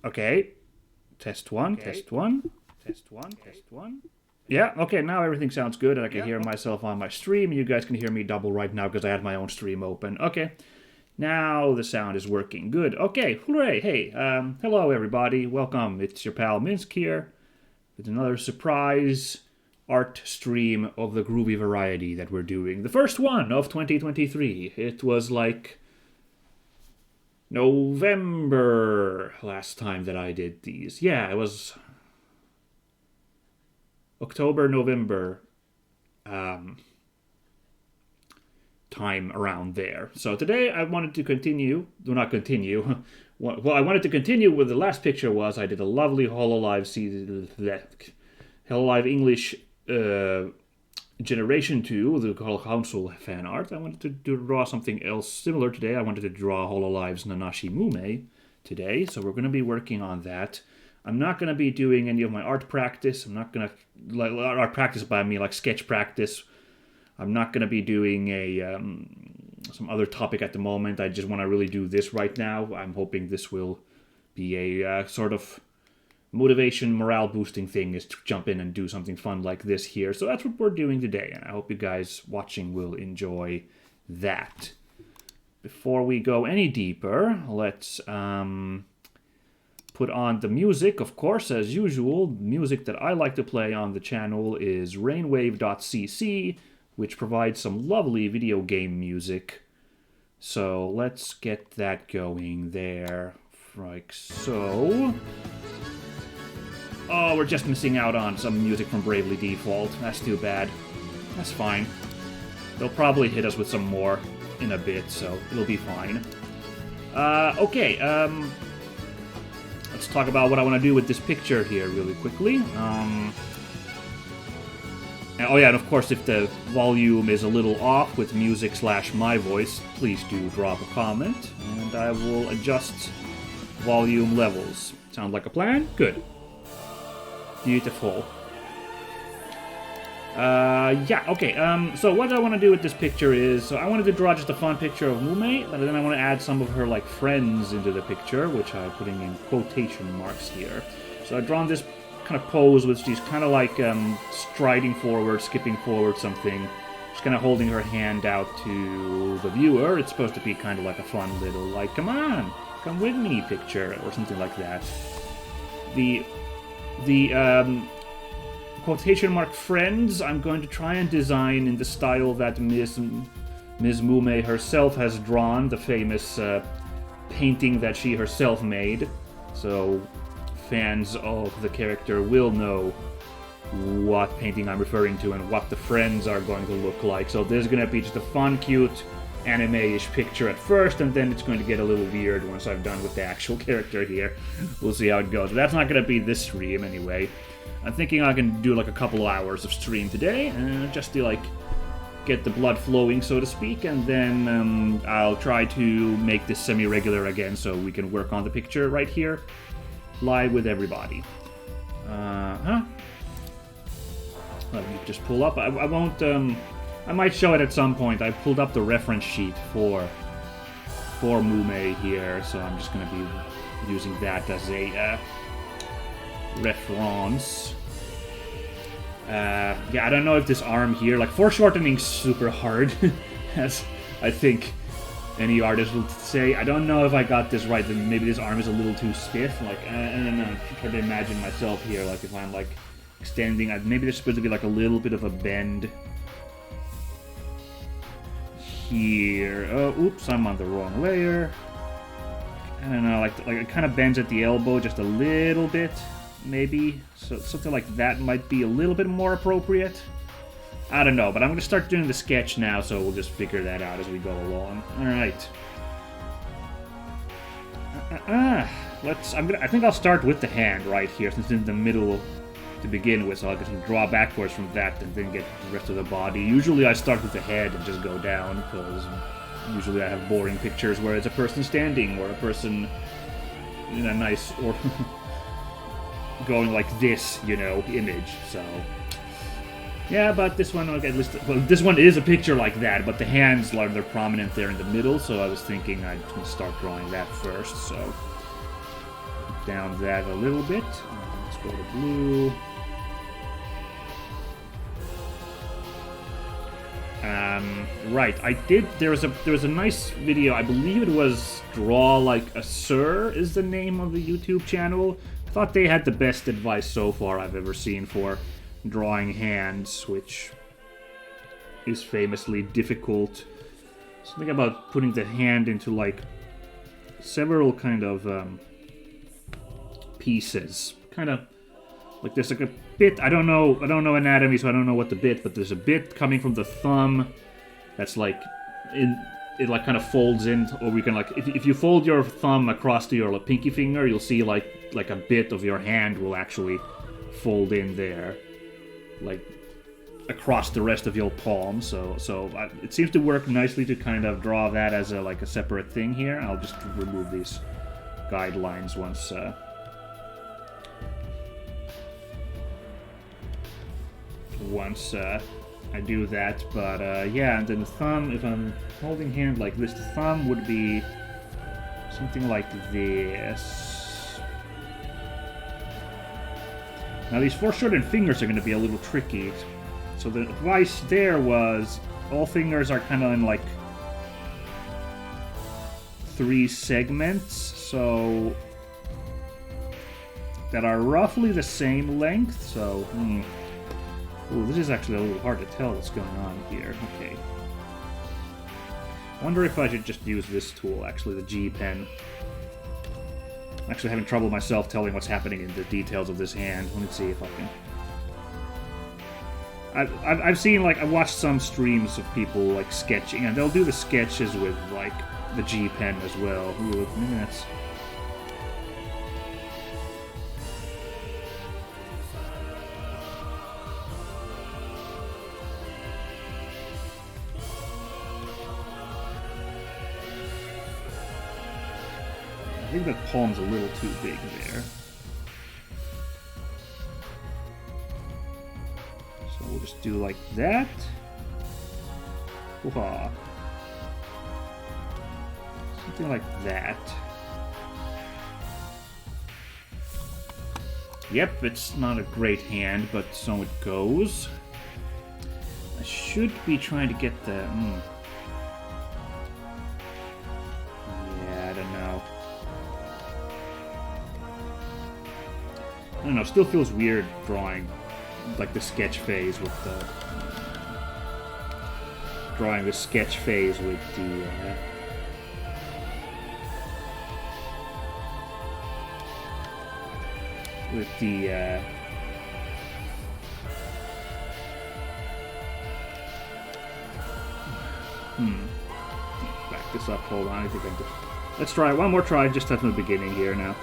Okay. Test one, test one. Test one, test one. Yeah, okay, now everything sounds good, and I can hear myself on my stream. You guys can hear me double right now because I had my own stream open. Okay, now the sound is working. Good. Okay, hooray. Hey, hello everybody. Welcome. It's your pal Minsk here with another surprise art stream of the Groovy variety that we're doing. The first one of 2023. It was like November last time that I did these. Yeah, it was October, November time around there. So today I wanted to continue, well, not continue, well, I wanted to continue with the last picture was I did a lovely HoloLive HoloLive English Generation 2, the HoloCouncil fan art. I wanted to draw something else similar today. I wanted to draw HoloLive's Nanashi Mumei today, so we're going to be working on that. I'm not going to be doing any of my art practice. I'm not going to, like, art practice by me, like sketch practice. I'm not going to be doing some other topic at the moment. I just want to really do this right now. I'm hoping this will be a sort of motivation, morale boosting thing, is to jump in and do something fun like this here. So that's what we're doing today, and I hope you guys watching will enjoy that. Before we go any deeper, let's put on the music, of course, as usual. Music that I like to play on the channel is rainwave.cc, which provides some lovely video game music. So let's get that going there, like so. Oh, we're just missing out on some music from Bravely Default. That's too bad. That's fine. They'll probably hit us with some more in a bit, so it'll be fine. Okay, let's talk about what I want to do with this picture here really quickly. Oh yeah, and of course, if the volume is a little off with music / my voice, please do drop a comment, and I will adjust volume levels. Sound like a plan? Good. Beautiful. Yeah, okay, so what I want to do with this picture is, so I wanted to draw just a fun picture of Mumei, but then I want to add some of her, like, friends into the picture, which I'm putting in quotation marks here. So I've drawn this kind of pose, which she's kind of like, striding forward, skipping forward something. She's kind of holding her hand out to the viewer. It's supposed to be kind of like a fun little, like, come on, come with me picture, or something like that. The quotation mark friends, I'm going to try and design in the style that Ms. Mumei herself has drawn, the famous painting that she herself made. So fans of the character will know what painting I'm referring to and what the friends are going to look like. So there's going to be just a fun, cute, anime-ish picture at first, and then it's going to get a little weird once I'm done with the actual character here. We'll see how it goes. But that's not going to be this stream anyway. I'm thinking I can do like a couple hours of stream today, just to like get the blood flowing, so to speak, and then I'll try to make this semi-regular again so we can work on the picture right here, live with everybody. Let me just pull up. I won't, I might show it at some point. I pulled up the reference sheet for Mumei here, so I'm just going to be using that as a reference. Yeah, I don't know if this arm here, like, foreshortening's super hard, as I think any artist would say. I don't know if I got this right, then maybe this arm is a little too stiff, like, I don't know, I try to imagine myself here, like, if I'm, like, extending, maybe there's supposed to be, like, a little bit of a bend here. Oh, oops, I'm on the wrong layer. I don't know, like it kind of bends at the elbow just a little bit, maybe. So something like that might be a little bit more appropriate. I don't know, but I'm going to start doing the sketch now, so we'll just figure that out as we go along. All right. I think I'll start with the hand right here, since it's in the middle to begin with, so I can draw backwards from that and then get the rest of the body. Usually I start with the head and just go down, because usually I have boring pictures where it's a person standing or a person in a nice or going like this, you know, image. So yeah, but this one, at least, well, this one is a picture like that, but the hands are, they're prominent there in the middle, so I was thinking I'd start drawing that first. So down that a little bit. Let's go to blue. Right, I did. There was a nice video. I believe it was Draw Like a Sir is the name of the YouTube channel. I thought they had the best advice so far I've ever seen for drawing hands, which is famously difficult. Something about putting the hand into like several kind of pieces, kind of like there's like a bit. I don't know anatomy, so I don't know what the bit, but there's a bit coming from the thumb that's like it like kind of folds in, or we can like if you fold your thumb across to your pinky finger, you'll see like a bit of your hand will actually fold in there, like across the rest of your palm. So it seems to work nicely to kind of draw that as a like a separate thing here. I'll just remove these guidelines once I do that. But yeah, and then the thumb, if I'm holding hand like this, the thumb would be something like this. Now these foreshortened fingers are going to be a little tricky. So the advice there was all fingers are kind of in like 3 segments, so that are roughly the same length. So, ooh, this is actually a little hard to tell what's going on here. Okay. I wonder if I should just use this tool, actually, the G pen. I'm actually having trouble myself telling what's happening in the details of this hand. Let me see if I can. I've seen, like, I've watched some streams of people, like, sketching, and they'll do the sketches with, like, the G pen as well. Ooh, maybe that's... I think that palm's a little too big there. So we'll just do like that. Hoo-ha. Something like that. Yep, it's not a great hand, but so it goes. I should be trying to get the... Yeah, I don't know. I don't know, still feels weird drawing like the sketch phase with the... drawing the sketch phase with the... Back this up, hold on, I think I can... Let's try one more try, just at the beginning here now.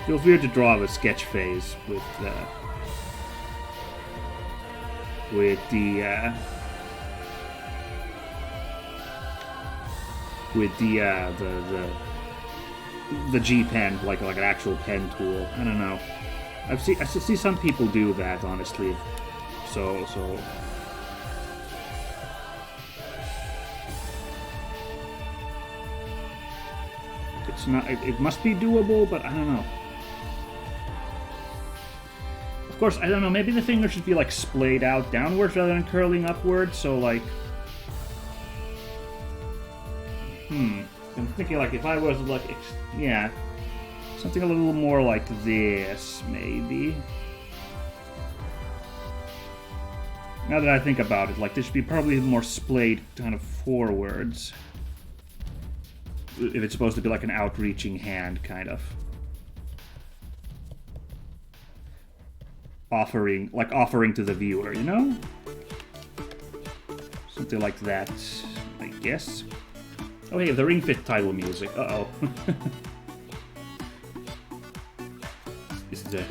Feels weird to draw the sketch phase with the G pen, like an actual pen tool. I don't know. I see some people do that, honestly. So it's not. It must be doable, but I don't know. Of course, I don't know, maybe the finger should be like splayed out downwards rather than curling upwards, so like... I'm thinking like if I was like, yeah, something a little more like this, maybe. Now that I think about it, like this should be probably more splayed kind of forwards. If it's supposed to be like an outreaching hand, kind of. Offering to the viewer, you know? Something like that, I guess. Oh hey, the Ring Fit title music. Uh-oh. Is the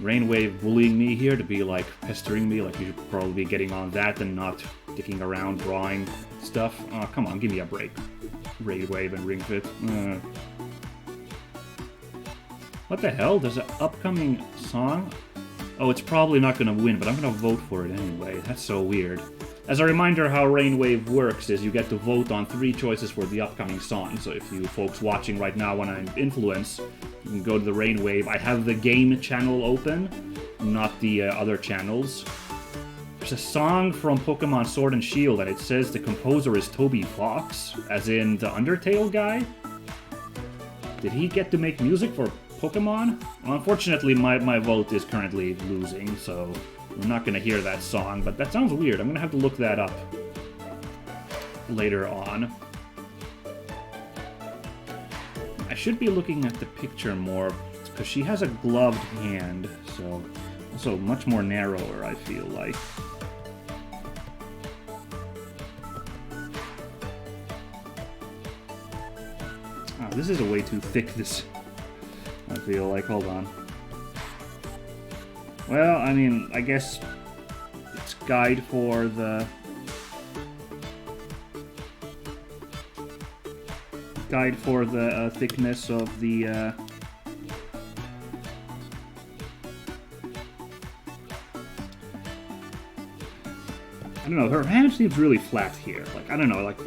Rainwave bullying me here to be like pestering me? Like you should probably be getting on that and not sticking around drawing stuff. Oh, come on, give me a break. Rainwave and Ring Fit. What the hell? There's an upcoming song? Oh, it's probably not going to win, but I'm going to vote for it anyway. That's so weird. As a reminder, how Rainwave works is you get to vote on 3 choices for the upcoming song. So if you folks watching right now want to influence, you can go to the Rainwave. I have the game channel open, not the other channels. There's a song from Pokemon Sword and Shield, and it says the composer is Toby Fox, as in the Undertale guy. Did he get to make music for Pokemon? Well, unfortunately, my vote is currently losing, so we're not going to hear that song, but that sounds weird. I'm going to have to look that up later on. I should be looking at the picture more, because she has a gloved hand, so also much more narrower, I feel like. Oh, this is a way too thick, this, I feel like. Hold on. Well, I mean, I guess it's guide for the... thickness of the, I don't know, her hand seems really flat here. Like, I don't know, like,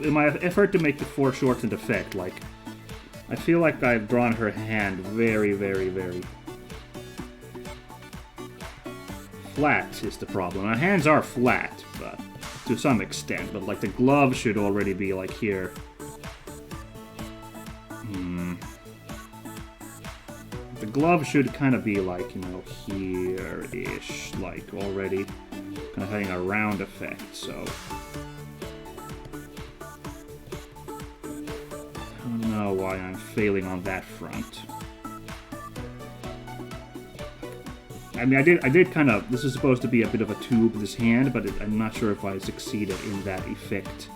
in my effort to make the foreshortened effect, like, I feel like I've drawn her hand very, very, very flat is the problem. Her hands are flat, but to some extent, but like the glove should already be like here. The glove should kind of be like, you know, here-ish, like already kind of having a round effect, so I don't know why I'm failing on that front. I mean, I did kind of, this is supposed to be a bit of a tube, this hand, but I'm not sure if I succeeded in that effect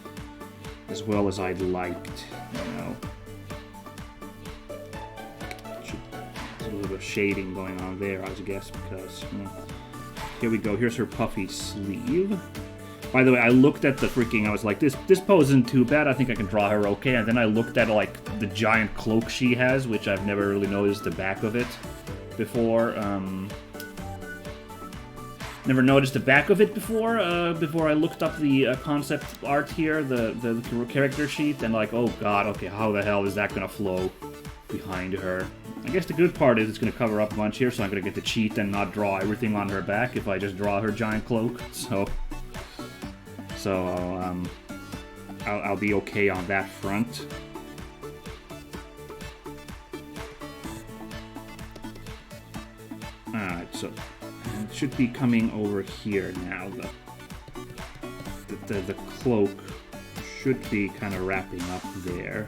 as well as I'd liked, you know. There's a little bit of shading going on there, I guess, because, you know. Here we go, here's her puffy sleeve. By the way, I looked at the freaking, I was like, this pose isn't too bad, I think I can draw her okay, and then I looked at, like, the giant cloak she has, which I've never really noticed the back of it before, Never noticed the back of it before I looked up the concept art here, the character sheet, and like, oh god, okay, how the hell is that gonna flow behind her? I guess the good part is it's gonna cover up a bunch here, so I'm gonna get to cheat and not draw everything on her back if I just draw her giant cloak, so I'll be okay on that front. Alright, so it should be coming over here now. The cloak should be kind of wrapping up there.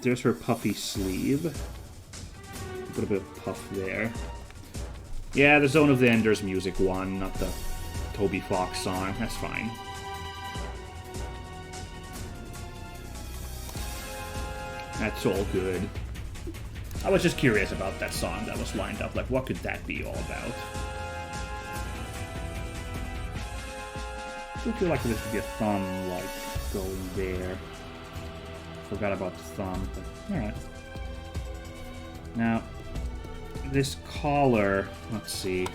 There's her puffy sleeve. A little bit of puff there. Yeah, the Zone of the Enders music one, not the Toby Fox song. That's fine. That's all good. I was just curious about that song that was lined up. Like, what could that be all about? I feel like there should be a thumb, like, going there. Forgot about the thumb, but alright. Now, this collar, let's see.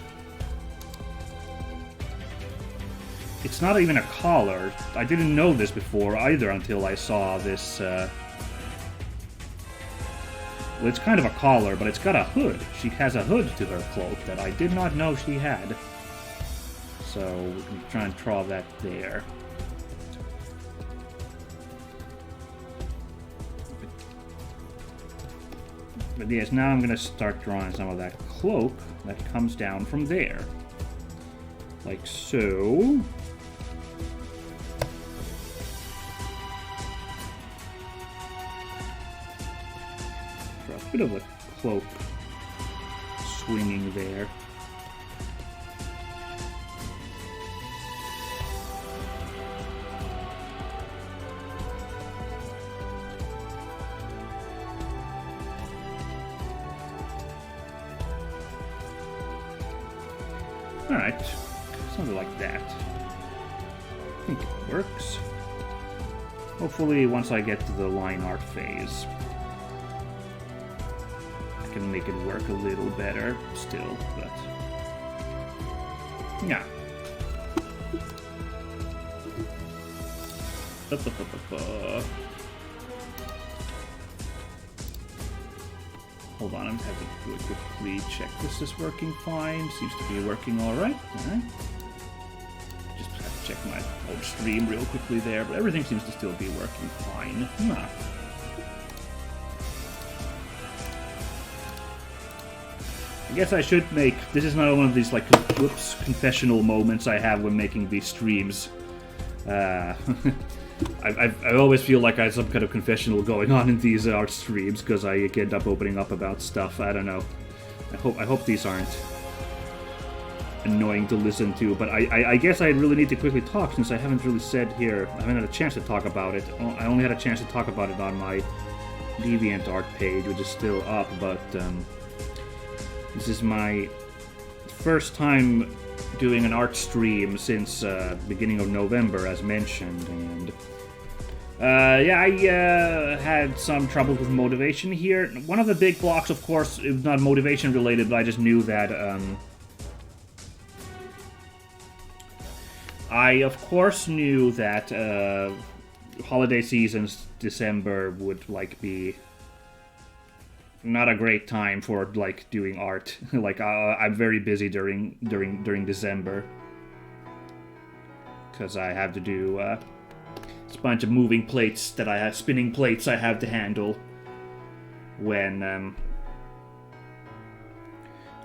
It's not even a collar. I didn't know this before either until I saw this, well, it's kind of a collar, but it's got a hood. She has a hood to her cloak that I did not know she had. So we can try and draw that there. But yes, now I'm going to start drawing some of that cloak that comes down from there. Like so. Bit of a cloak swinging there. Alright, something like that. I think it works. Hopefully once I get to the line art phase, can make it work a little better still, but yeah. Hold on, I'm having to really quickly check this is working fine. Seems to be working alright. Alright. Just have to check my old stream real quickly there, but everything seems to still be working fine. Nah. I guess I should make... This is not one of these, like, whoops, confessional moments I have when making these streams. I always feel like I have some kind of confessional going on in these art streams, because I end up opening up about stuff. I don't know. I hope these aren't annoying to listen to, but I guess I really need to quickly talk, since I haven't really said here... I haven't had a chance to talk about it. I only had a chance to talk about it on my DeviantArt page, which is still up, but... this is my first time doing an art stream since beginning of November, as mentioned, and yeah, I had some trouble with motivation here. One of the big blocks, of course, is not motivation related, but I just knew that I, of course, knew that holiday seasons, December, would, like, be not a great time for, like, doing art. Like, I'm very busy during December, because I have to do a bunch of moving plates that I have, spinning plates I have to handle when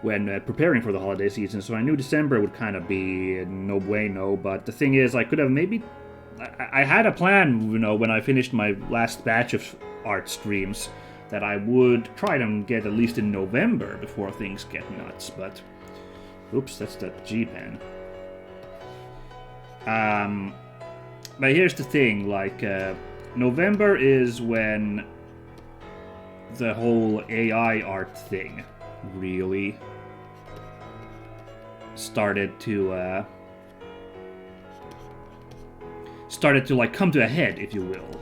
preparing for the holiday season. So I knew December would kind of be no bueno, but the thing is, I could have maybe... I had a plan, you know, when I finished my last batch of art streams, that I would try to get at least in November before things get nuts, but... Oops, that's the G-pen. But here's the thing, like, November is when the whole AI art thing really started to, like, come to a head, if you will.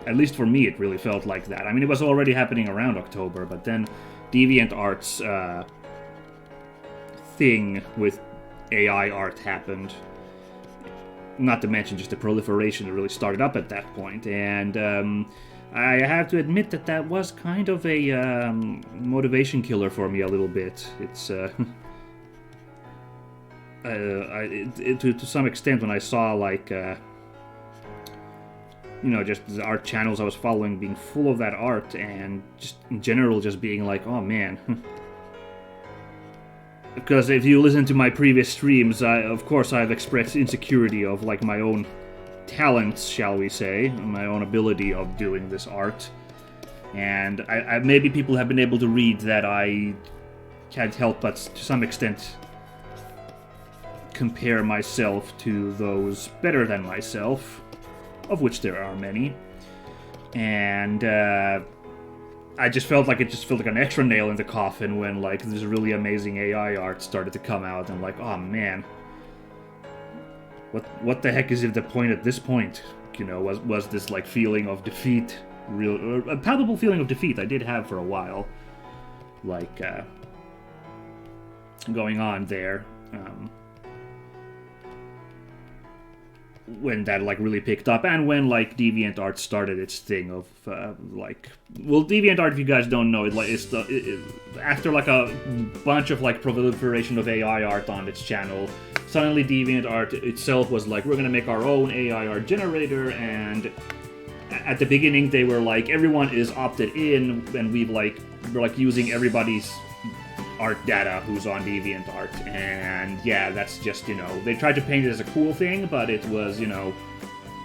At least for me, it really felt like that. I mean, it was already happening around October, but then DeviantArt's thing with AI art happened. Not to mention just the proliferation that really started up at that point. And I have to admit that that was kind of a motivation killer for me a little bit. It's to some extent, when I saw, like, you know, just the art channels I was following being full of that art, and just in general just being like, oh man. Because if you listen to my previous streams, of course I've expressed insecurity of, like, my own talents, shall we say, my own ability of doing this art. And I maybe people have been able to read that I can't help but, to some extent, compare myself to those better than myself, of which there are many. And I just felt like an extra nail in the coffin when, like, this really amazing AI art started to come out, and, like, oh man, what the heck is the point at this point? You know, was this, like, feeling of defeat, a palpable feeling of defeat I did have for a while, like, going on there. When that, like, really picked up, and when, like, DeviantArt started its thing of, like... Well, DeviantArt, if you guys don't know, after, like, a bunch of, like, proliferation of AI art on its channel, suddenly DeviantArt itself was like, we're gonna make our own AI art generator, and at the beginning they were like, everyone is opted in, and we're like using everybody's art data who's on DeviantArt, and yeah, that's just, you know, they tried to paint it as a cool thing, but it was, you know,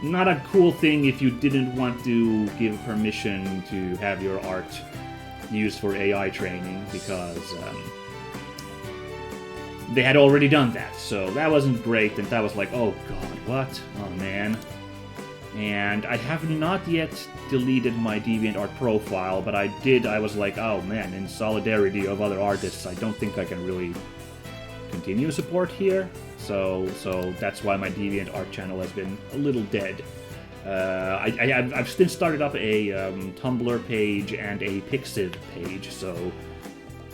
not a cool thing if you didn't want to give permission to have your art used for AI training, because they had already done that, so that wasn't great, and that was like, oh god, what? Oh man. And I have not yet deleted my DeviantArt profile, but I was like, oh man, in solidarity of other artists, I don't think I can really continue support here. So that's why my DeviantArt channel has been a little dead. I've since started up a Tumblr page and a Pixiv page, so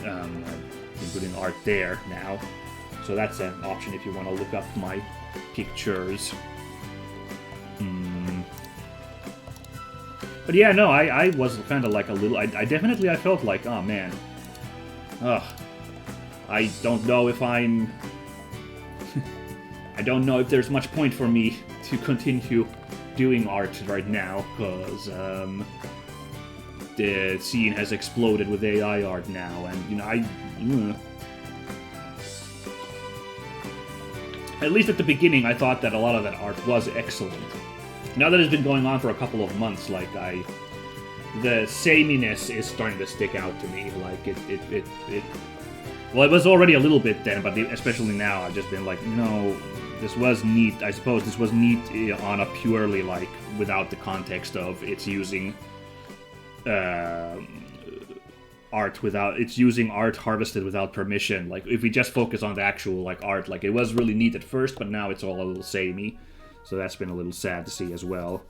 I've been putting art there now. So that's an option if you want to look up my pictures. But yeah, no, I was kind of like a little... I definitely felt like, oh man. Ugh. I don't know if I'm... I don't know if there's much point for me to continue doing art right now, because the scene has exploded with AI art now, and, you know, at least at the beginning, I thought that a lot of that art was excellent. Now that it's been going on for a couple of months, like, the sameness is starting to stick out to me. Like, well, it was already a little bit then, but especially now, I've just been like, no, this was neat. I suppose this was neat on a purely, like, without the context of it's using art without... It's using art harvested without permission. Like, if we just focus on the actual, like, art, like, it was really neat at first, but now it's all a little samey. So that's been a little sad to see as well.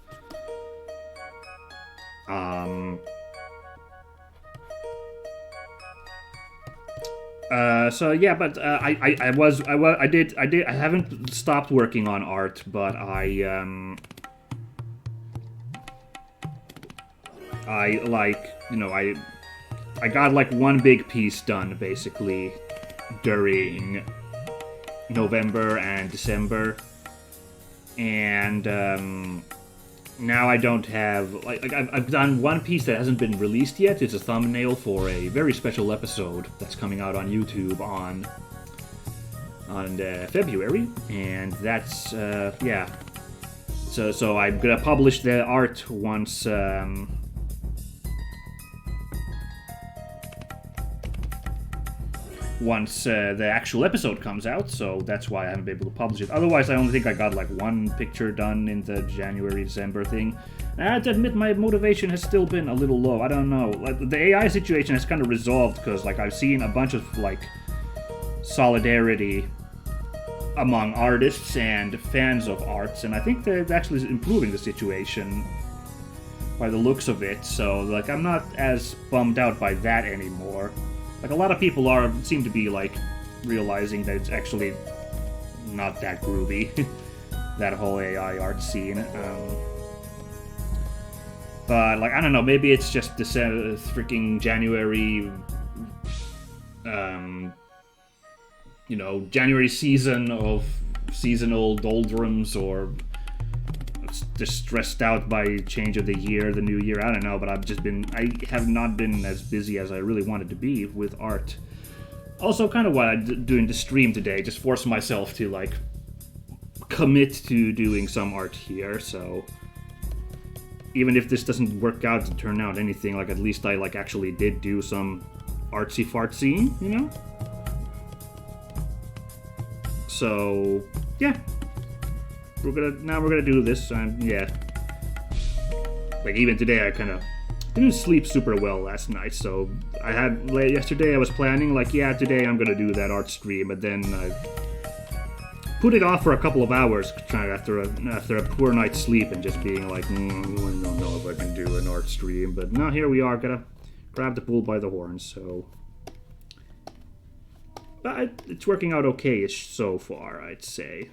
So yeah, but I haven't stopped working on art, but I like, you know, I got like one big piece done basically during November and December. And now I don't have... Like I've done one piece that hasn't been released yet. It's a thumbnail for a very special episode that's coming out on YouTube on February. And that's, yeah. So I'm gonna publish the art once... once the actual episode comes out, so that's why I haven't been able to publish it. Otherwise, I only think I got like one picture done in the January-December thing. And I have to admit, my motivation has still been a little low. I don't know. Like, the AI situation has kind of resolved, because like I've seen a bunch of like solidarity among artists and fans of arts, and I think they're actually improving the situation by the looks of it. So like I'm not as bummed out by that anymore. Like, a lot of people seem to be, like, realizing that it's actually not that groovy, that whole AI art scene. But, like, I don't know, maybe it's just this freaking January, you know, January season of seasonal doldrums, or just stressed out by change of the year, the new year, I don't know, but I have not been as busy as I really wanted to be with art. Also, kind of why I'm doing the stream today, just force myself to, like, commit to doing some art here, so even if this doesn't work out to turn out anything, like, at least I, like, actually did do some artsy-fartsy, you know? So, yeah. Now we're gonna do this, and yeah. Like, even today I kind of didn't sleep super well last night, so yesterday I was planning, like, yeah, today I'm gonna do that art stream, but then I put it off for a couple of hours, after a poor night's sleep, and just being like, I don't know if I can do an art stream, but now here we are, gotta grab the bull by the horns, so... But it's working out okay-ish so far, I'd say.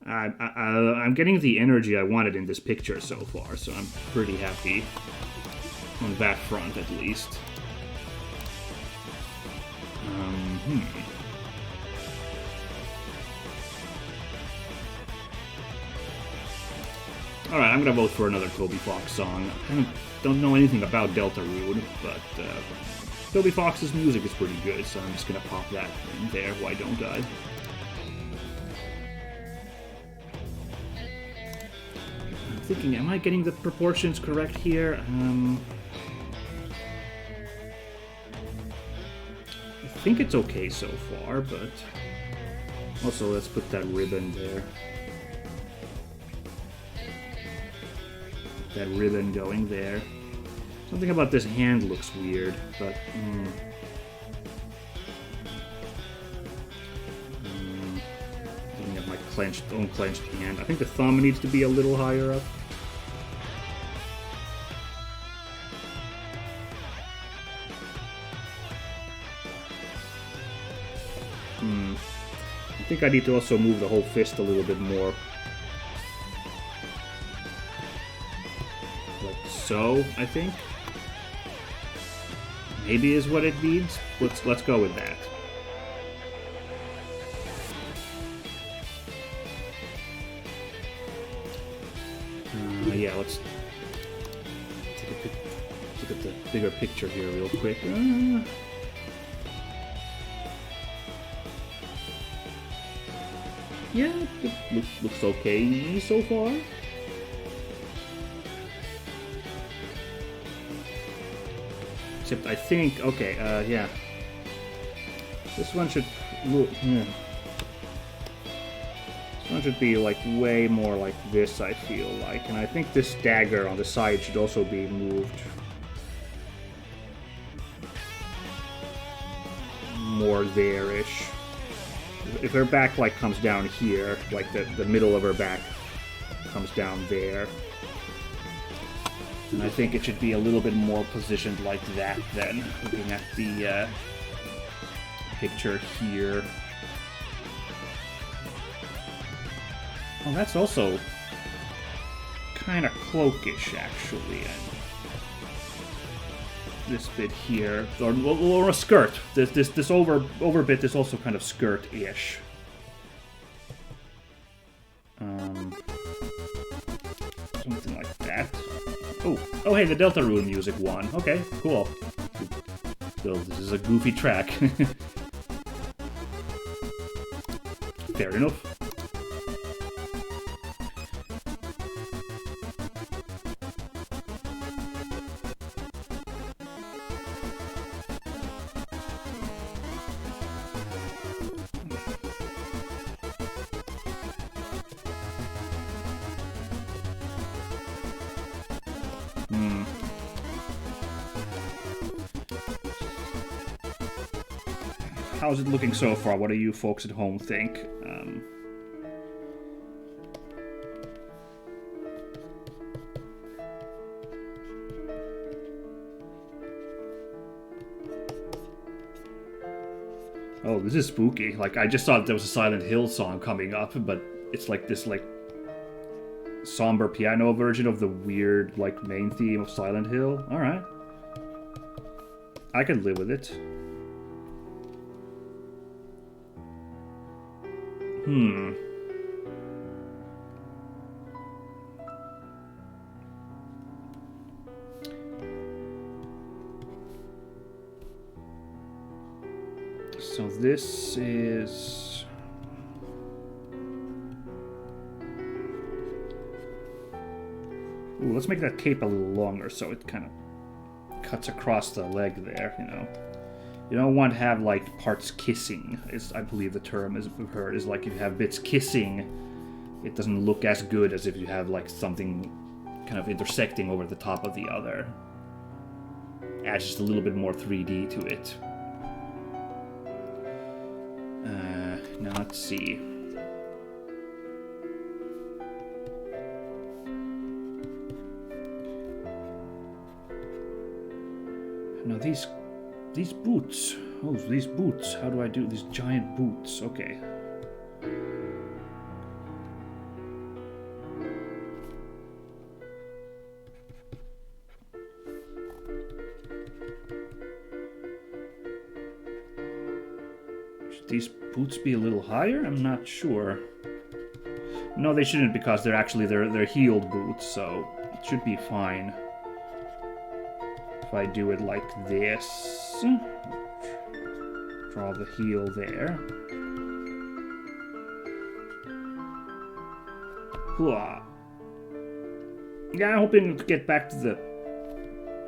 I'm getting the energy I wanted in this picture so far, so I'm pretty happy on that front, at least. Alright, I'm gonna vote for another Toby Fox song. I don't know anything about Deltarune, but Toby Fox's music is pretty good, so I'm just gonna pop that in there. Why don't I? Thinking, am I getting the proportions correct here? I think it's okay so far, but also let's put that ribbon there. That ribbon going there. Something about this hand looks weird, but looking at my unclenched hand. I think the thumb needs to be a little higher up. I think I need to also move the whole fist a little bit more. Like so, I think. Maybe is what it needs. Let's go with that. Yeah, let's look at the bigger picture here real quick. Yeah, it looks okay so far. Except I think, okay, yeah. This one should look, This one should be like way more like this, I feel like. And I think this dagger on the side should also be moved more there-ish. If her back like comes down here, like the middle of her back comes down there. And I think it should be a little bit more positioned like that then, looking at the picture here. Oh, that's also kind of cloakish, actually. And this bit here, or a skirt. This over bit is also kind of skirt-ish. Something like that. Oh, hey, the Deltarune music won. Okay, cool. So this is a goofy track. Fair enough. How's it looking so far? What do you folks at home think? Oh, this is spooky. Like, I just thought there was a Silent Hill song coming up, but it's like this, like, somber piano version of the weird, like, main theme of Silent Hill. Alright. I can live with it. So this is... Ooh, let's make that cape a little longer so it kind of cuts across the leg there, you know. You don't want to have, like, parts kissing, is, I believe the term is heard, is like if you have bits kissing, it doesn't look as good as if you have, like, something kind of intersecting over the top of the other. Adds just a little bit more 3D to it. Now let's see. Now these boots. Oh, these boots. How do I do these giant boots? Okay. Should these boots be a little higher? I'm not sure. No, they shouldn't because they're actually they're heeled boots, so it should be fine. If I do it like this, draw the heel there. Yeah, I'm hoping to get back to the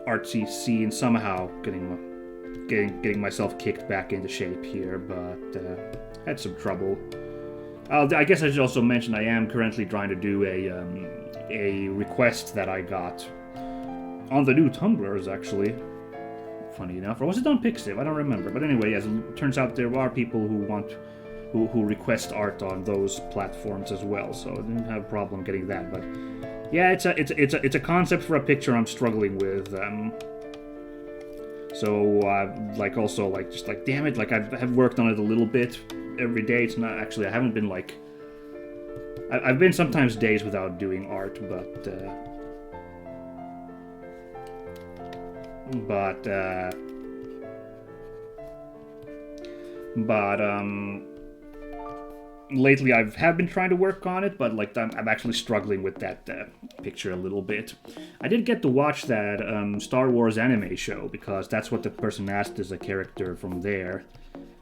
artsy scene somehow, getting myself kicked back into shape here, but had some trouble. I guess I should also mention I am currently trying to do a request that I got on the new Tumblrs, actually. Funny enough. Or was it on Pixiv? I don't remember. But anyway, yes, it turns out there are people who request art on those platforms as well, so I didn't have a problem getting that. But yeah, it's a concept for a picture I'm struggling with. So like also like just like damn it, like I've worked on it a little bit every day. It's not actually I haven't been like I've been sometimes days without doing art, but lately I have been trying to work on it, but like I'm actually struggling with that picture a little bit. I did get to watch that Star Wars anime show because that's what the person asked as a character from there.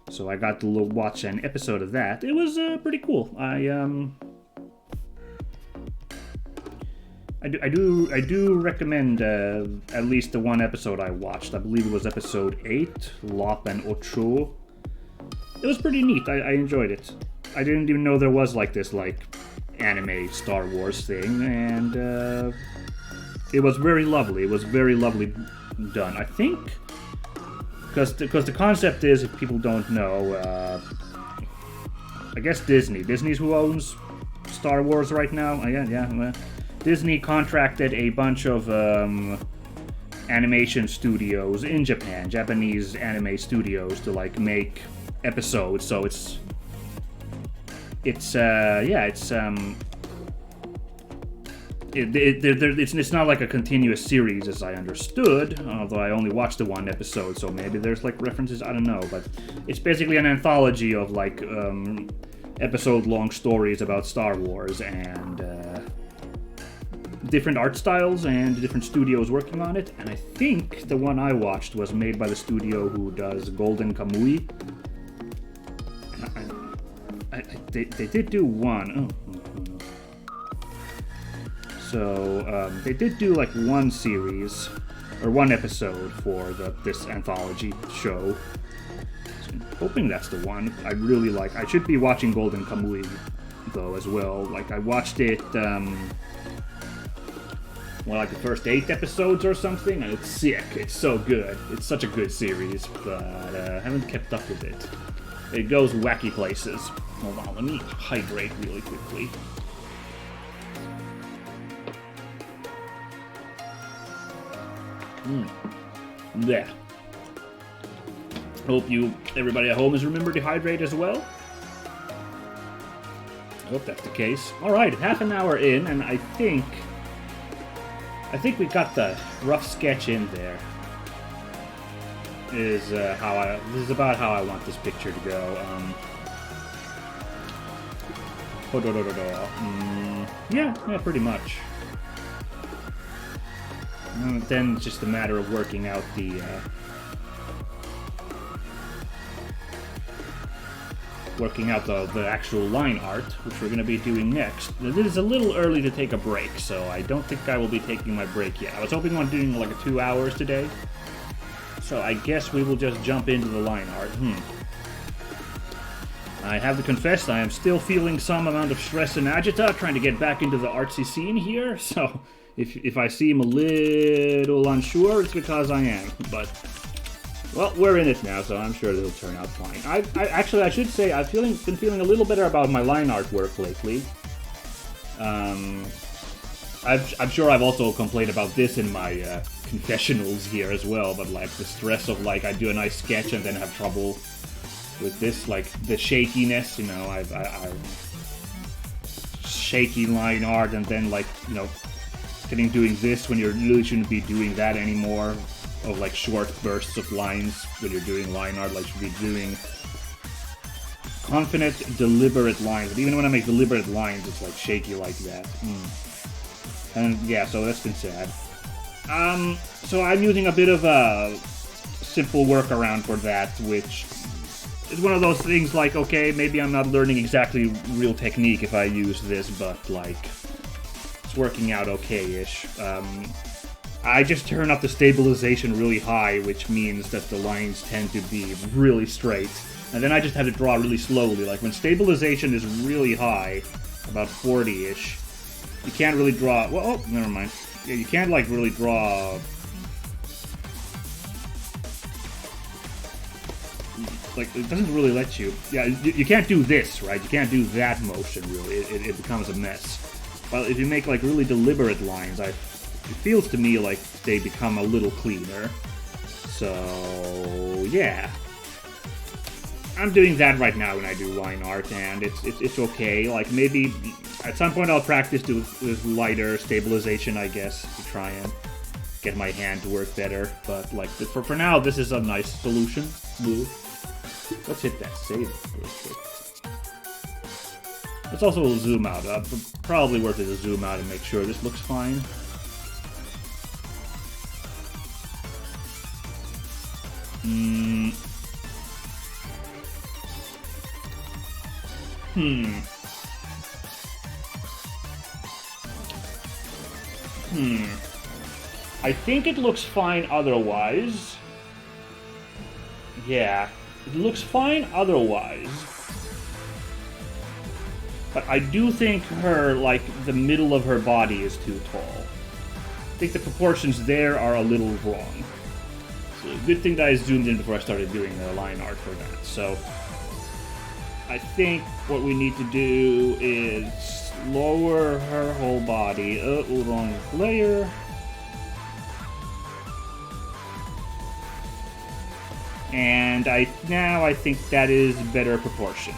So I got to watch an episode of that. It was pretty cool. I do recommend at least the one episode I watched. I believe it was episode 8, Lop and Ocho. It was pretty neat. I enjoyed it. I didn't even know there was like this like anime Star Wars thing, and it was very lovely. It was very lovely done. I think because the concept is, if people don't know, I guess Disney's who owns Star Wars right now. Yeah. Disney contracted a bunch of animation studios in Japan, Japanese anime studios, to like make episodes. So it's not like a continuous series as I understood, although I only watched the one episode, so maybe there's like references, I don't know, but it's basically an anthology of like episode-long stories about Star Wars, and different art styles and different studios working on it. And I think the one I watched was made by the studio who does Golden Kamui. They did do one. So they did do like one series or one episode for this anthology show. So I'm hoping that's the one. I really like. I should be watching Golden Kamui though as well. Like I watched it. Like the first 8 episodes or something, and it's sick. It's so good. It's such a good series, but I haven't kept up with it. It goes wacky places. Hold on, let me hydrate really quickly. Yeah. Hope everybody at home has remembered to hydrate as well. I hope that's the case. Alright, half an hour in, and I think we got the rough sketch in there. This is about how I want this picture to go. Yeah, pretty much. And then it's just a matter of working out the actual line art, which we're going to be doing next. It is a little early to take a break, so I don't think I will be taking my break yet. I was hoping on doing like 2 hours today, so I guess we will just jump into the line art. I have to confess, I am still feeling some amount of stress and agita trying to get back into the artsy scene here, so if I seem a little unsure, it's because I am, but well, we're in it now, so I'm sure it'll turn out fine. I should say, I've been feeling a little better about my line art work lately. I'm sure I've also complained about this in my confessionals here as well, but like the stress of like I do a nice sketch and then have trouble with this, like the shakiness, you know, I've shaky line art, and then like, you know, doing this when you really shouldn't be doing that anymore. Of like short bursts of lines when you're doing line art, like should be doing confident, deliberate lines. But even when I make deliberate lines, it's like shaky like that. And yeah, so that's been sad. So I'm using a bit of a simple workaround for that, which is one of those things like, okay, maybe I'm not learning exactly real technique if I use this, but like it's working out okay-ish. I just turn up the stabilization really high, which means that the lines tend to be really straight. And then I just have to draw really slowly. Like when stabilization is really high, about 40-ish, you can't really draw... Well, oh, never mind. Yeah, you can't like really draw... Like, it doesn't really let you... Yeah, you can't do this, right? You can't do that motion, really. It becomes a mess. But if you make like really deliberate lines, it feels to me like they become a little cleaner. So, yeah. I'm doing that right now when I do line art, and it's okay. Like, maybe at some point I'll practice with lighter stabilization, I guess, to try and get my hand to work better. But, like, for now, this is a nice solution. Move. Let's hit that save real quick. Let's also zoom out. Probably worth it to zoom out and make sure this looks fine. I think it looks fine otherwise. Yeah, it looks fine otherwise. But I do think like, the middle of her body is too tall. I think the proportions there are a little wrong. So, good thing that I zoomed in before I started doing the line art for that. So, I think what we need to do is lower her whole body. Wrong layer. And now I think that is better proportioned.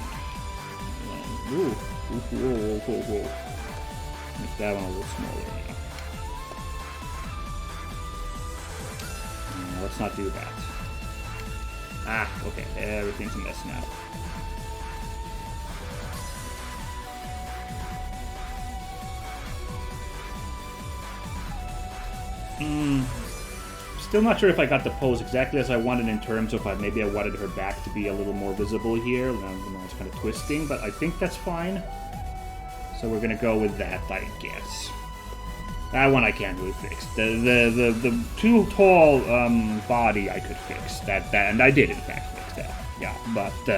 Ooh. Whoa. Make that one a little smaller now. No, let's not do that. Okay. Everything's a mess now. Still not sure if I got the pose exactly as I wanted in terms of maybe I wanted her back to be a little more visible here. It's kind of twisting, but I think that's fine. So we're gonna go with that, I guess. That one I can't really fix. The too tall body I could fix. That and I did in fact fix that. Yeah, but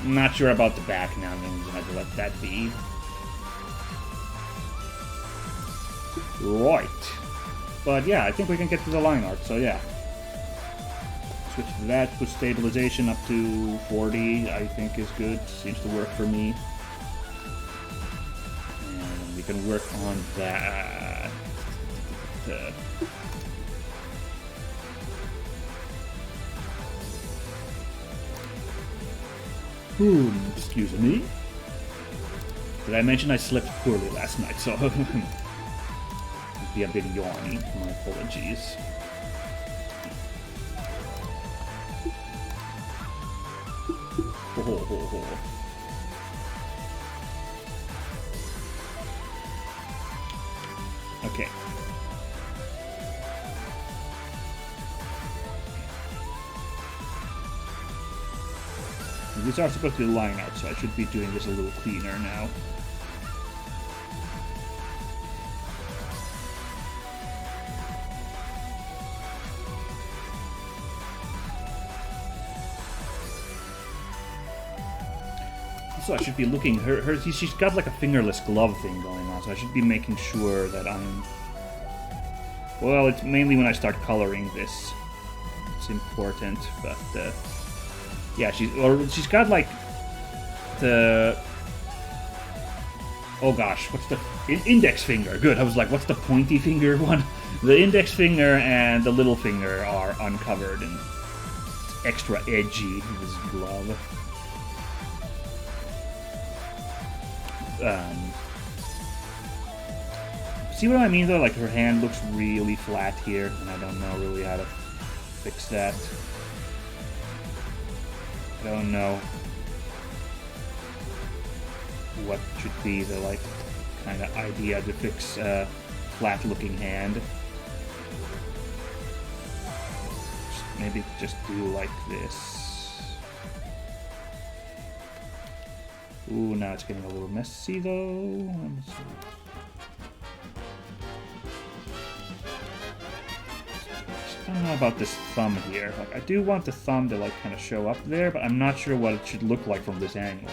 I'm not sure about the back now. I'm gonna have to let that be. Right. But yeah, I think we can get to the line art, so yeah. Switch that with stabilization up to 40, I think is good. Seems to work for me. And we can work on that. Excuse me. Did I mention I slept poorly last night, so... be a bit yawny. My apologies. Okay. These are supposed to be line art, so I should be doing this a little cleaner now. So I should be looking, she's got like a fingerless glove thing going on, so I should be making sure that I'm... Well, it's mainly when I start coloring this. It's important, but yeah, she's got like the... Oh gosh, what's the... Index finger, good, I was like, what's the pointy finger one? The index finger and the little finger are uncovered and it's extra edgy, this glove. See what I mean though? Like her hand looks really flat here, and I don't know really how to fix that. I don't know what should be the like kind of idea to fix a flat looking hand. Maybe just do like this. Ooh, now it's getting a little messy though. I don't know about this thumb here. Like, I do want the thumb to like kind of show up there, but I'm not sure what it should look like from this angle.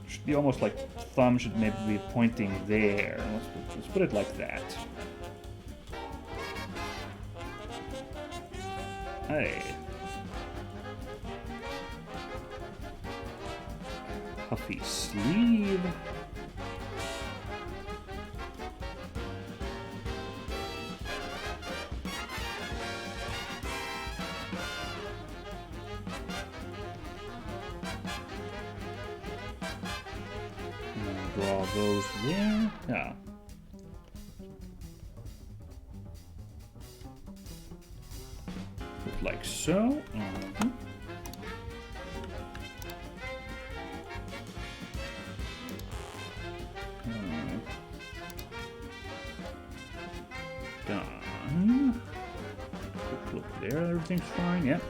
Should be almost like thumb should maybe be pointing there. Let's put it like that. Hey. Puffy sleeve. draw those there. Yeah. Look like so. Done. Quick look there, everything's fine, yep.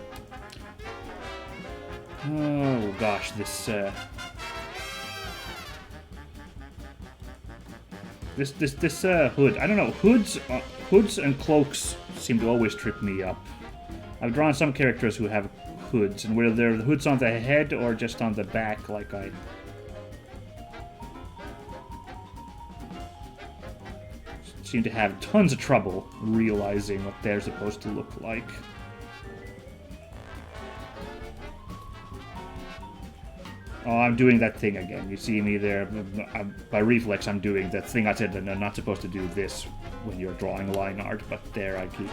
Oh gosh, this hood. I don't know, hoods and cloaks seem to always trip me up. I've drawn some characters who have hoods, and whether they're the hoods on the head or just on the back, like I seem to have tons of trouble realizing what they're supposed to look like. Oh, I'm doing that thing again. You see me there? By reflex, I'm doing that thing I said that I'm not supposed to do this when you're drawing line art, but there I keep...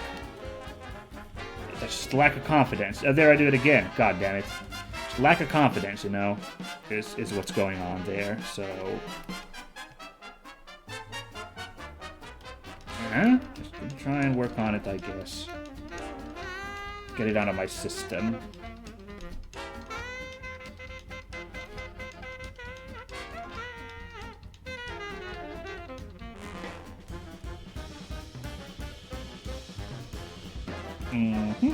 That's just lack of confidence. There I do it again. God damn it. Just lack of confidence, you know, is what's going on there, so... Yeah, just gonna try and work on it, I guess. Get it out of my system. Mm-hmm.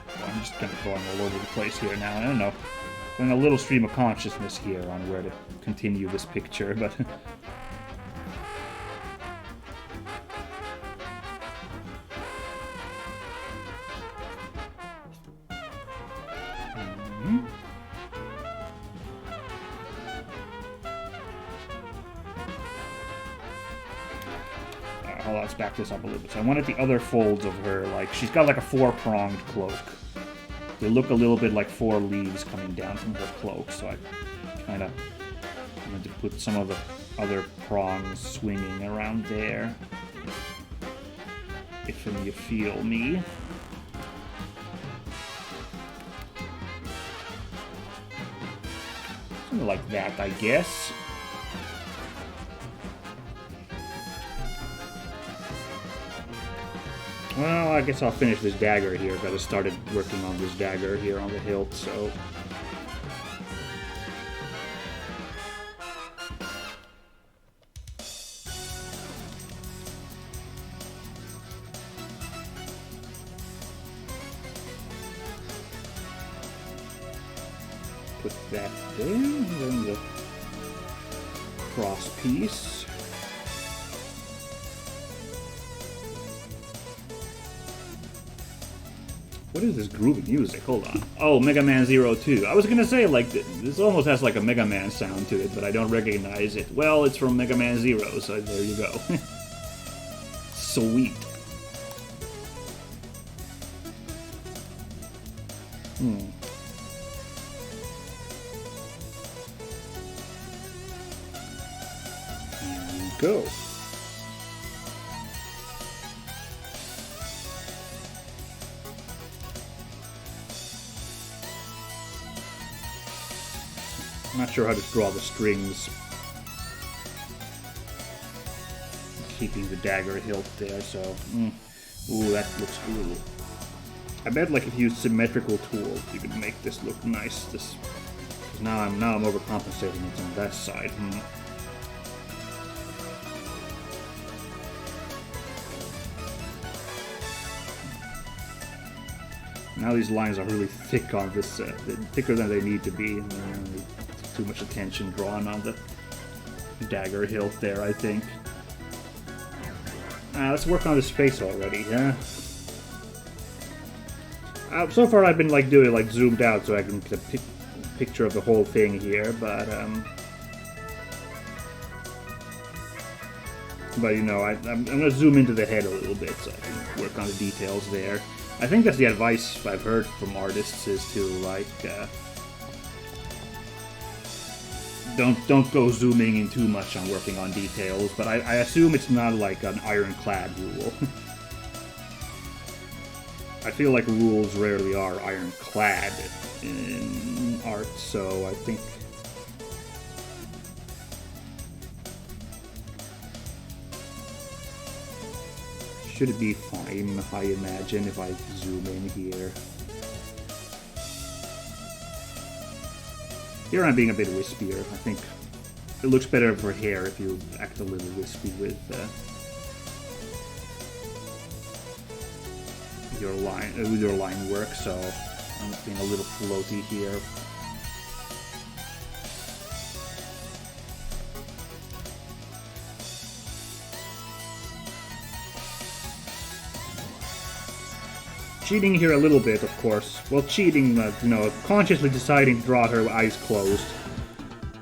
Well, I'm just kind of going all over the place here now. I don't know. Going a little stream of consciousness here on where to continue this picture, but... Hold on, let's back this up a little bit. So I wanted the other folds of her, like, she's got like a four-pronged cloak. They look a little bit like four leaves coming down from her cloak, so I kind of wanted to put some of the other prongs swinging around there. If you feel me. Something like that, I guess. Well, I guess I'll finish this dagger here, because I started working on this dagger here on the hilt, so... Put that there, and then the cross piece. What is this groovy music? Hold on. Oh, Mega Man Zero 2. I was gonna say, like, this almost has like a Mega Man sound to it, but I don't recognize it. Well, it's from Mega Man Zero, so there you go. Sweet. Here we go. I'm not sure how to draw the strings. Keeping the dagger hilt there, so... Ooh, that looks cool. I bet, like, if you use symmetrical tools, you could make this look nice. This... Now I'm overcompensating it on that side. Now these lines are really thick on this, thicker than they need to be. Too much attention drawn on the dagger hilt there, I think. Let's work on this face already, huh? So far I've been like doing like zoomed out so I can get a picture of the whole thing here, but you know, I'm gonna zoom into the head a little bit so I can work on the details there. I think that's the advice I've heard from artists, is to like don't go zooming in too much on working on details, but I assume it's not like an ironclad rule. I feel like rules rarely are ironclad in art, so I think... should be fine, I imagine, if I zoom in here. Here I'm being a bit wispier. I think it looks better for hair if you act a little wispy with your line work, so I'm being a little floaty here. Cheating here a little bit, of course. Well, cheating, you know, consciously deciding to draw her eyes closed.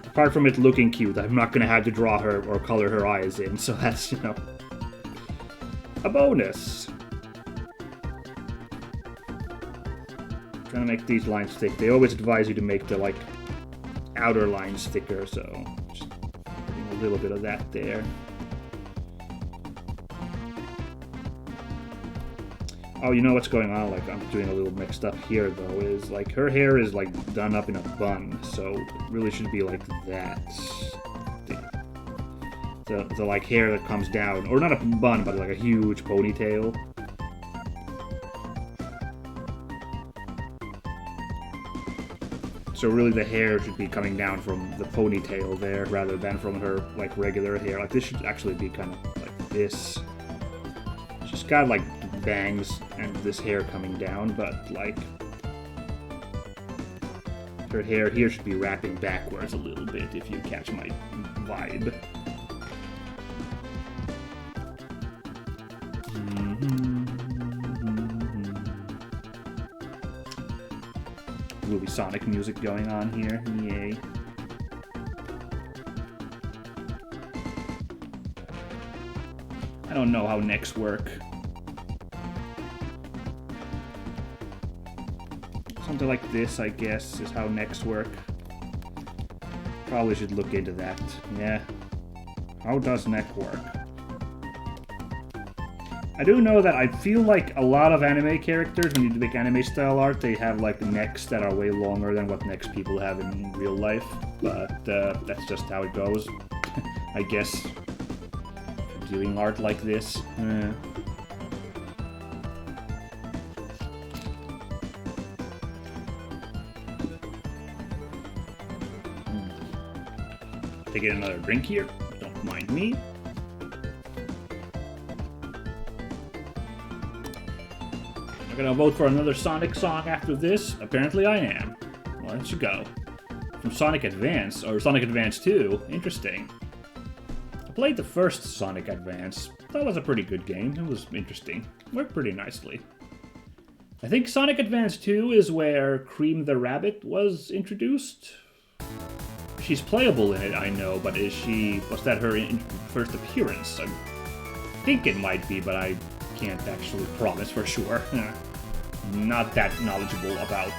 Apart from it looking cute, I'm not gonna have to draw her or color her eyes in, so that's, you know, a bonus. Trying to make these lines thick. They always advise you to make the, like, outer lines thicker, so just putting a little bit of that there. Oh, you know what's going on? Like, I'm doing a little mixed up here, though, is, like, her hair is, like, done up in a bun, so it really should be like that. The like, hair that comes down, or not a bun, but, like, a huge ponytail. So really the hair should be coming down from the ponytail there, rather than from her, like, regular hair. Like, this should actually be kind of like this. She's got, like, bangs and this hair coming down, but, like, her hair here should be wrapping backwards a little bit, if you catch my vibe. Groovy Sonic music going on here, yay. I don't know how necks work. Something like this, I guess, is how necks work. Probably should look into that. Yeah. How does neck work? I do know that I feel like a lot of anime characters, when you make anime style art, they have like necks that are way longer than what necks people have in real life. But that's just how it goes. I guess. Doing art like this. Taking another drink here. Don't mind me. I'm gonna vote for another Sonic song after this. Apparently I am. Well, let's go. From Sonic Advance, or Sonic Advance 2. Interesting. I played the first Sonic Advance. That was a pretty good game. It was interesting. Worked pretty nicely. I think Sonic Advance 2 is where Cream the Rabbit was introduced. She's playable in it, I know, but was that her first appearance? I think it might be, but I can't actually promise for sure. Not that knowledgeable about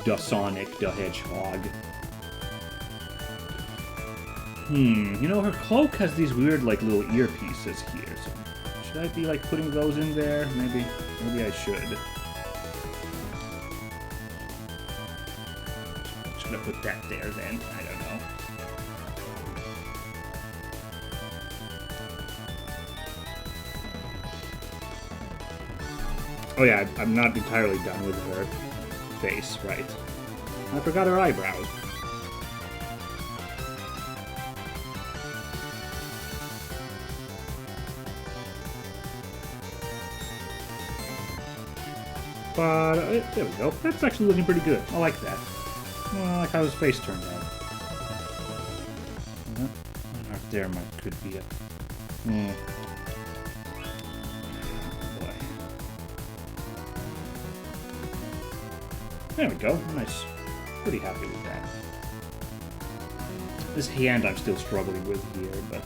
the Sonic the Hedgehog. You know, her cloak has these weird, like, little earpieces here, so should I be, like, putting those in there? Maybe I should. Should I put that there, then? I don't know. Oh yeah, I'm not entirely done with her face, right? I forgot her eyebrows. But there we go. That's actually looking pretty good. I like that. I like how his face turned out. Right there could be a... Boy. There we go. Nice. Pretty happy with that. This hand I'm still struggling with here, but...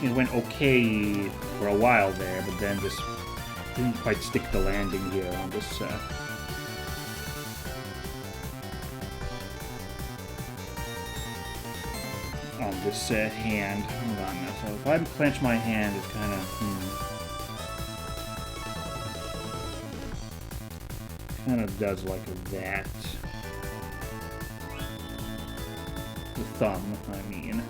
It went okay for a while there, but then just didn't quite stick the landing here on this. On this hand. Hold on now. So if I clench my hand, it kind of does like that. The thumb, I mean.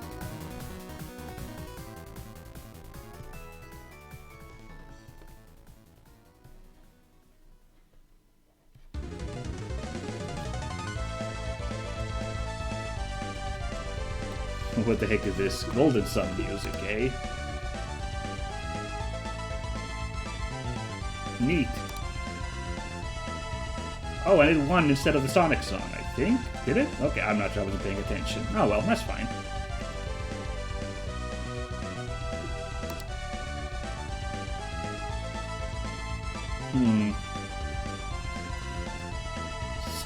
What the heck is this? Golden Sun music, eh? Neat. Oh, and it won instead of the Sonic song, I think. Did it? Okay, I'm not sure. I wasn't paying attention. Oh well, that's fine.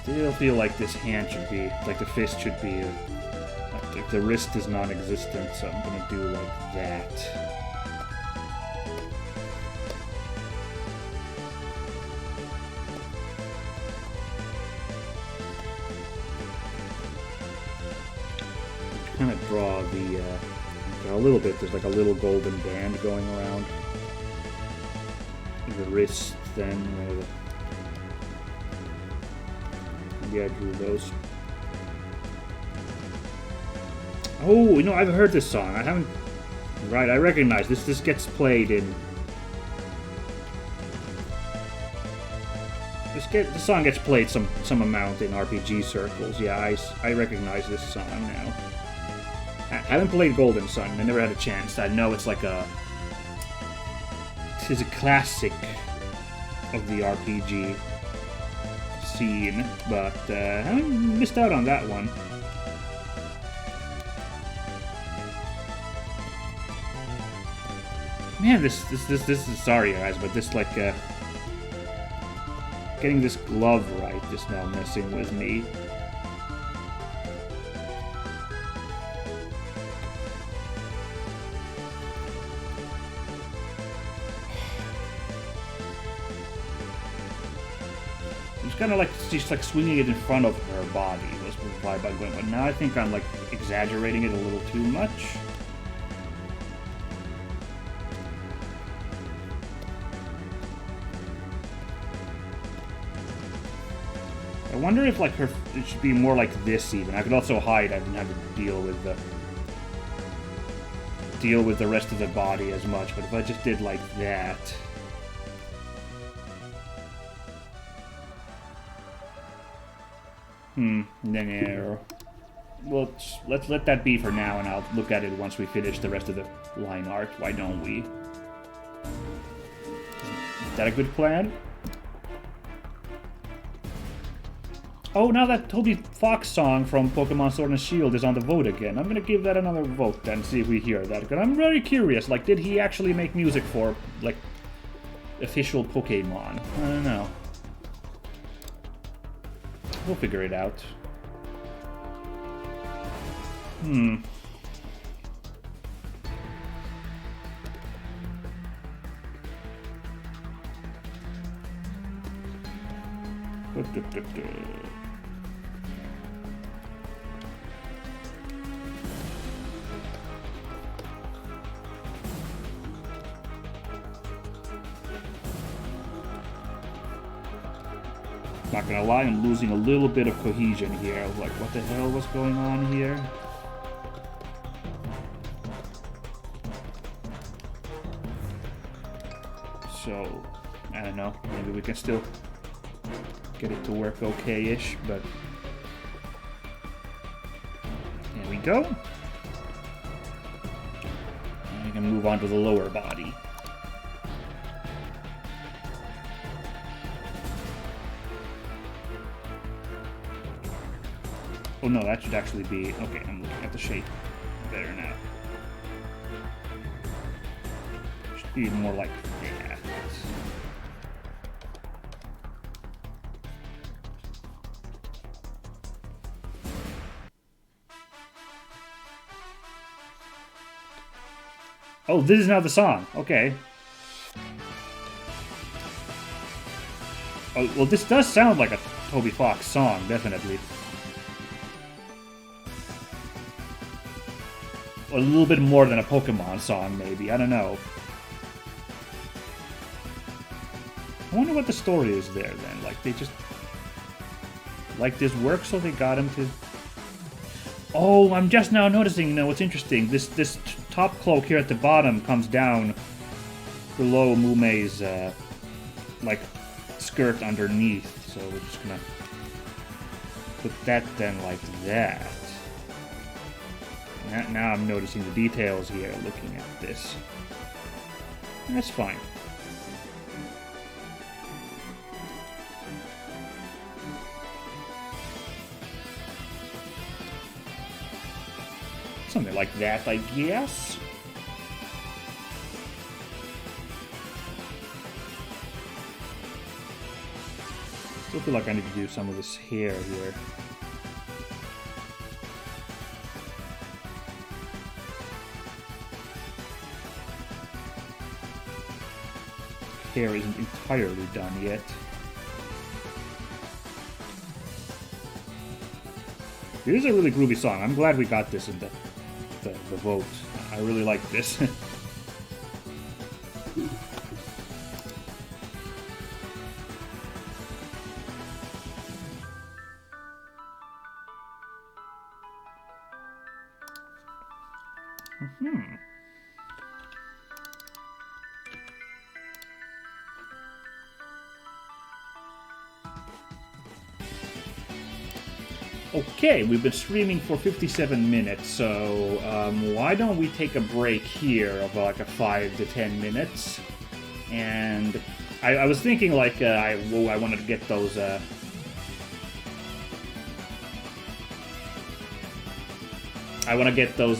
Still feel like this hand should be, like the fist should be, like the wrist is non-existent, so I'm gonna do like that. Kind of draw the a little bit. There's like a little golden band going around the wrist. Then maybe I drew those. Oh, you know, I've heard this song. I haven't. Right, I recognize this. This gets played in. This song gets played some amount in RPG circles. Yeah, I recognize this song now. I haven't played Golden Sun. I never had a chance. I know it's like a... It is a classic of the RPG scene, but I haven't missed out on that one. Man, this is... Sorry, guys, but this, like, getting this glove right is now messing with me. Kind of like she's like swinging it in front of her body was the vibe I'm going, but now I think I'm like exaggerating it a little too much. I wonder if like it should be more like this even. I could also hide. I didn't have to deal with the rest of the body as much, but if I just did like that. Then well, let's let that be for now, and I'll look at it once we finish the rest of the line art. Why don't we? Is that a good plan? Oh, now that Toby Fox song from Pokemon Sword and Shield is on the vote again. I'm gonna give that another vote then, see if we hear that. Because I'm very curious, like, did he actually make music for, like, official Pokemon? I don't know. We'll figure it out. Not gonna lie, I'm losing a little bit of cohesion here. I was like, what the hell was going on here? So, I don't know. Maybe we can still get it to work okay-ish, but... There we go. And we can move on to the lower body. Oh no, that should actually be... Okay, I'm looking at the shape better now. Should be more like that. Oh, this is now the song. Okay. Oh, well, this does sound like a Toby Fox song, definitely. A little bit more than a Pokemon song, maybe. I don't know. I wonder what the story is there, then. Like, they just... like this work, so they got him to... Oh, I'm just now noticing, you know, what's interesting. This top cloak here at the bottom comes down below Mumei's, like, skirt underneath. So we're just gonna put that then like that. Now I'm noticing the details here, looking at this. That's fine. Something like that, I guess. Still feel like I need to do some of this hair here. Hair isn't entirely done yet. It is a really groovy song. I'm glad we got this in the vote. I really like this. Okay, we've been streaming for 57 minutes, so why don't we take a break here of like a 5 to 10 minutes? And I was thinking like I wanted to get those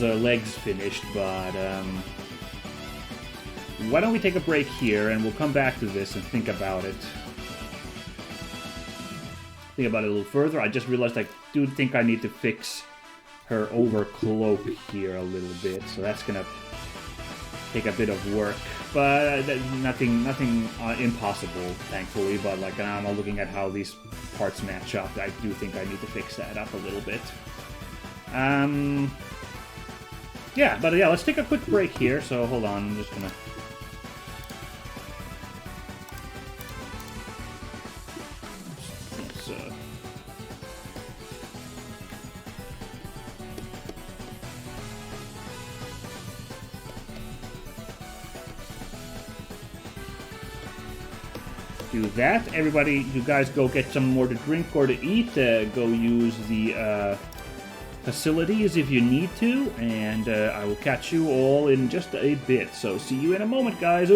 legs finished, but why don't we take a break here and we'll come back to this and think about it. Think about it a little further. I just realized I do think I need to fix her overcloak here a little bit, so that's gonna take a bit of work, but nothing impossible, thankfully. But like I'm looking at how these parts match up, I do think I need to fix that up a little bit. Yeah, but yeah, let's take a quick break here. So hold on, I'm just gonna. Do that. Everybody, you guys go get some more to drink or to eat. Go use the facilities if you need to, and I will catch you all in just a bit. So see you in a moment, guys.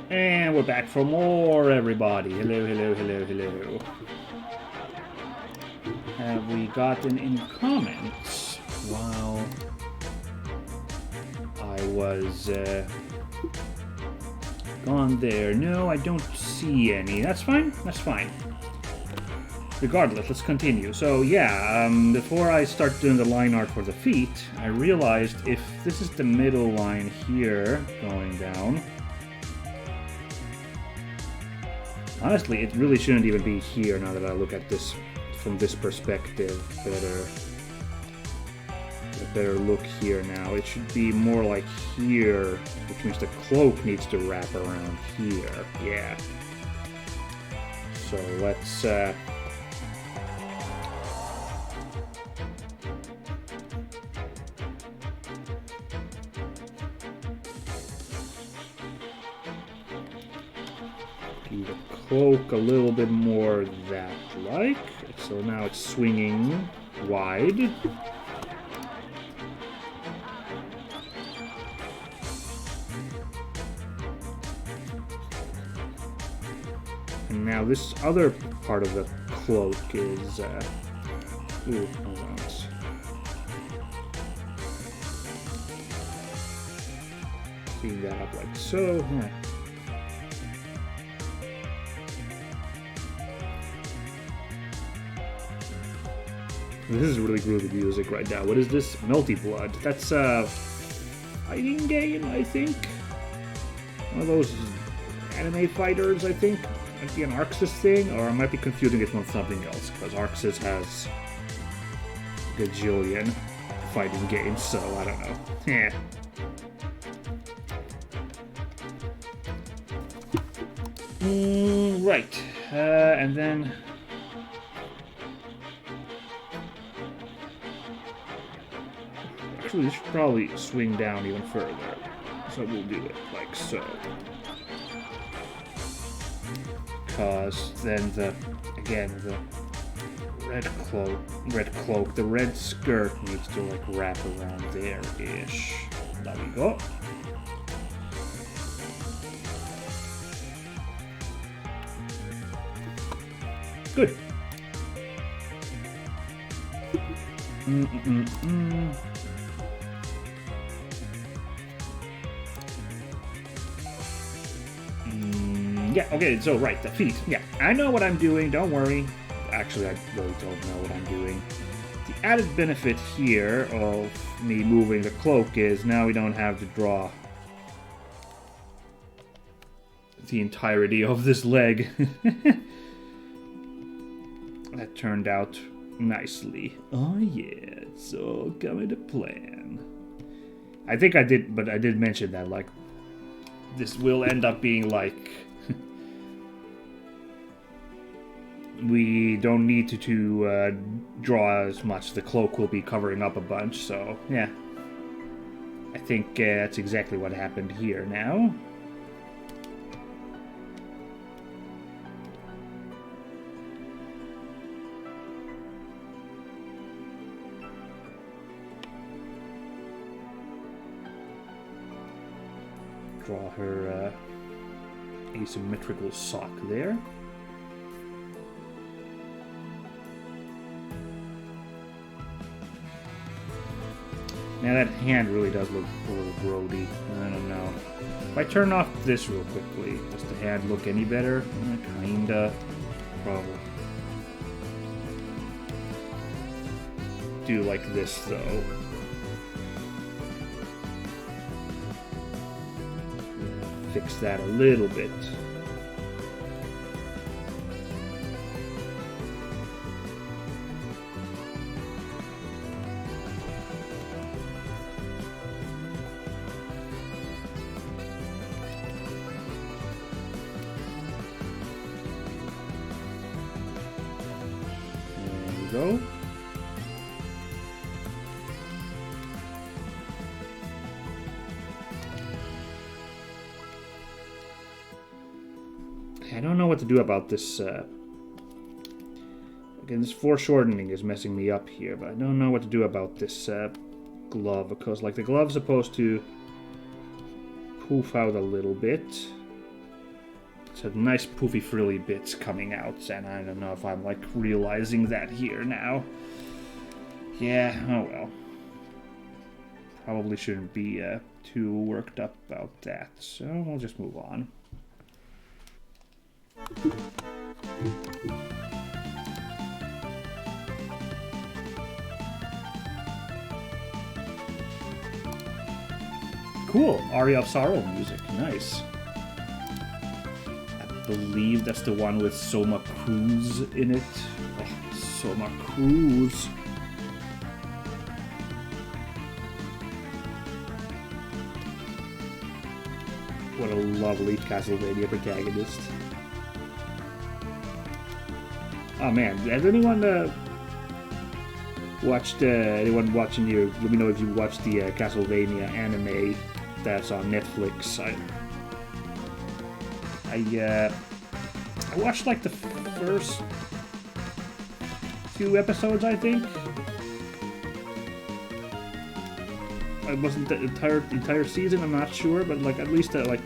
And we're back for more, everybody. Hello, hello, hello, hello. Have we gotten any comments while I was gone there? No, I don't see any. That's fine. That's fine. Regardless, let's continue. So yeah, before I start doing the line art for the feet, I realized if this is the middle line here going down, honestly, it really shouldn't even be here now that I look at this from this perspective. A better look here now. It should be more like here, which means the cloak needs to wrap around here. Yeah. So let's do the cloak a little bit more that-like. So now it's swinging wide. And now this other part of the cloak is, ooh, hold on. Speed that up like so. Yeah. This is really groovy music right now. What is this? Melty Blood. That's a fighting game, I think. One of those anime fighters, I think. Might be an Arxis thing, or I might be confusing it with something else, because Arxis has a gajillion fighting games, so I don't know. Yeah. Right. And then actually, this should probably swing down even further. So we'll do it like so. Because then the red cloak, the red skirt needs to like wrap around there-ish. There we go. Good. Yeah, okay, so right, the feet. Yeah, I know what I'm doing, don't worry. Actually, I really don't know what I'm doing. The added benefit here of me moving the cloak is now we don't have to draw the entirety of this leg. That turned out nicely. Oh yeah, it's all coming to plan. I think I did, but I did mention that, like, this will end up being like we don't need to draw as much. The cloak will be covering up a bunch, so yeah. I think that's exactly what happened here now. Draw her asymmetrical sock there. Now that hand really does look a little grody. I don't know. If I turn off this real quickly, does the hand look any better? Kinda. Probably. Do like this though. Fix that a little bit. There we go. I don't know what to do about this Again, this foreshortening is messing me up here, but I don't know what to do about this glove, because like the glove's supposed to poof out a little bit. So nice poofy frilly bits coming out, and I don't know if I'm like realizing that here now. Yeah, oh well. Probably shouldn't be too worked up about that, so we'll just move on. Cool, Aria of Sorrow music, nice. I believe that's the one with Soma Cruz in it. Oh, Soma Cruz. What a lovely Castlevania protagonist. Oh man, has anyone watched, anyone watching here, let me know if you watched the Castlevania anime that's on Netflix. I watched like the first few episodes, I think. It wasn't the entire season, I'm not sure, but like at least like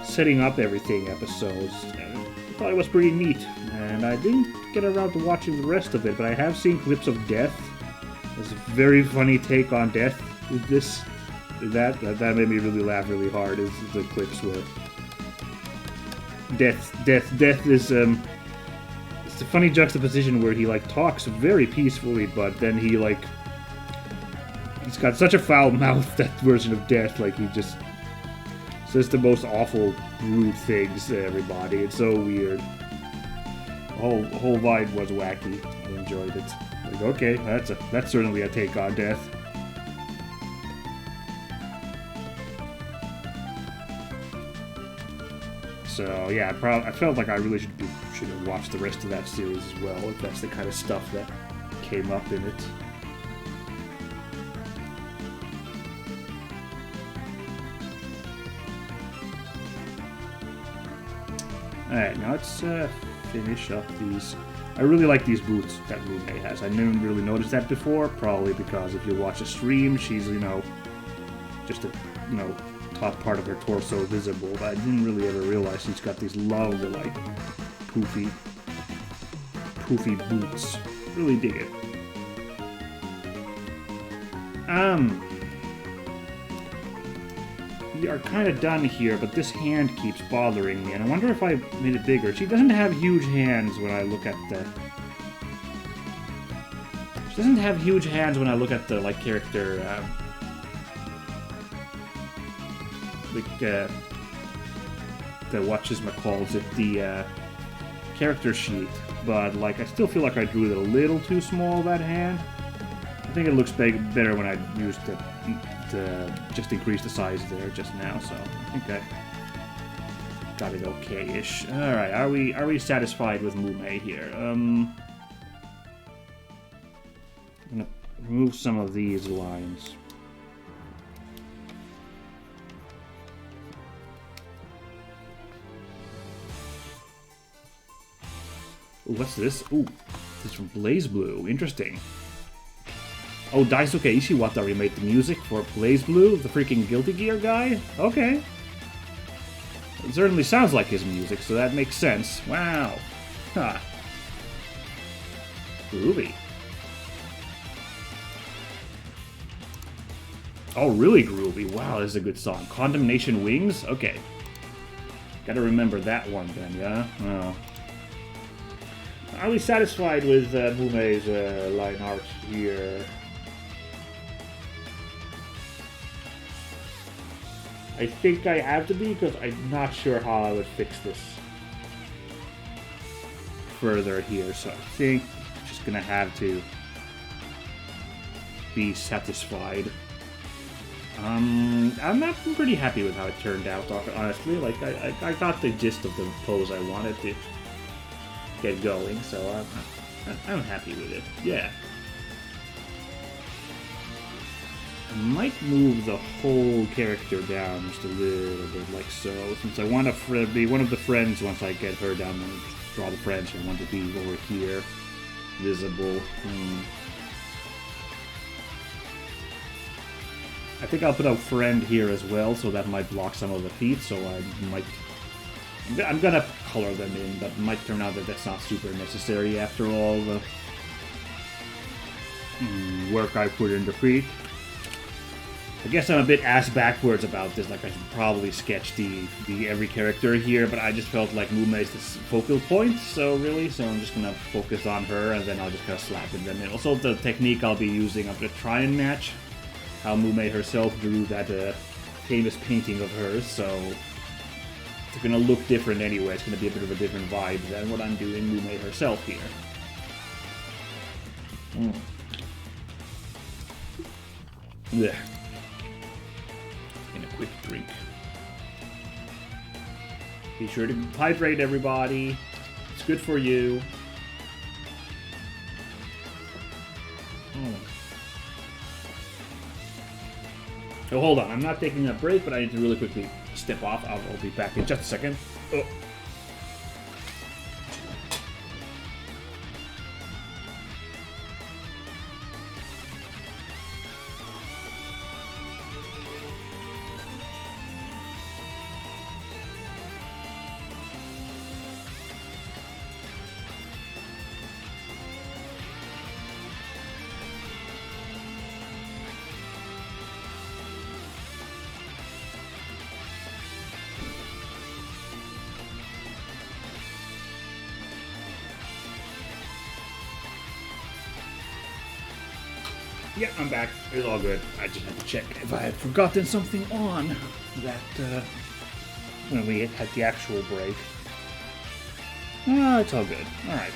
setting up everything episodes. I thought it was pretty neat, and I didn't get around to watching the rest of it, but I have seen clips of Death. It's a very funny take on Death with this. That made me really laugh really hard, is the clips where Death is it's a funny juxtaposition where he like talks very peacefully, but then he like he's got such a foul mouth, that version of Death, like he just says the most awful, rude things to everybody. It's so weird. The whole vibe was wacky. I enjoyed it. Like, okay, that's certainly a take on Death. So yeah, I felt like I really should have watched the rest of that series as well, if that's the kind of stuff that came up in it. Alright, now let's finish up these. I really like these boots that Mumei has. I didn't really notice that before, probably because if you watch a stream, she's, just a, top part of her torso visible, but I didn't really ever realize she's got these lovely, like, poofy boots. Really dig it. We are kind of done here, but this hand keeps bothering me, and I wonder if I made it bigger. She doesn't have huge hands when I look at the... She doesn't have huge hands when I look at the, like, character, the calls it, the character sheet, but like I still feel like I drew it a little too small, that hand. I think it looks better when I used to just increase the size there just now, so I think I got it okay-ish. Alright, are we satisfied with Mumei here? I'm gonna remove some of these lines. Ooh, what's this? Ooh, this is from Blaze Blue. Interesting. Oh, Daisuke Ishiwata remade the music for Blaze Blue, the freaking Guilty Gear guy? Okay. It certainly sounds like his music, so that makes sense. Wow. Huh. Groovy. Oh, really groovy. Wow, this is a good song. Condemnation Wings? Okay. Gotta remember that one then, yeah? Oh. Are we satisfied with Mumei's line art here? I think I have to be, because I'm not sure how I would fix this further here, so I think I'm just gonna have to be satisfied. I'm pretty happy with how it turned out, honestly. Like, I got the gist of the pose I wanted to get going, so I'm happy with it. Yeah. I might move the whole character down just a little bit, like so, since I want to be one of the friends once I get her down draw the friends. I want to be over here. Visible. I think I'll put a friend here as well, so that might block some of the feet, so I'm gonna color them in, but it might turn out that that's not super necessary after all the work I put into feet. I guess I'm a bit ass backwards about this, like I should probably sketch the every character here, but I just felt like Mumei is the focal point, so I'm just gonna focus on her, and then I'll just kind of slap in the middle. So the technique I'll be using, I'm gonna try and match how Mumei herself drew that famous painting of hers, so it's gonna look different anyway. It's gonna be a bit of a different vibe than what I'm doing Mumei herself here. Yeah. And a quick drink. Be sure to hydrate, everybody. It's good for you. So hold on, I'm not taking a break, but I need to really quickly step off. I'll be back in just a second. Oh. Yeah, I'm back. It's all good. I just had to check if I had forgotten something on that when we had the actual break. Oh, it's all good. Alright.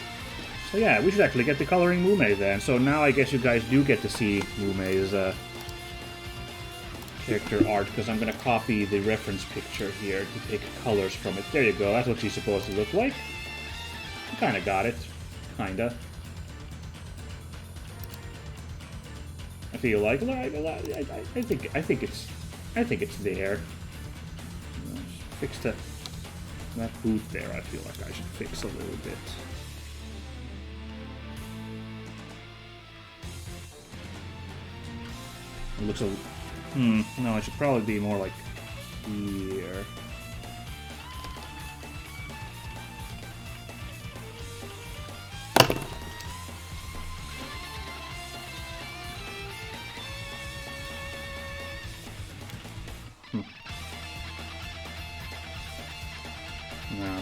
So yeah, we should actually get to coloring Mumei then. So now I guess you guys do get to see Mumei's character art, because I'm going to copy the reference picture here to pick colors from it. There you go. That's what she's supposed to look like. You kind of got it. Kinda. I feel like I think it's there. Fix that boot there. I feel like I should fix a little bit. It looks a no, it should probably be more like here.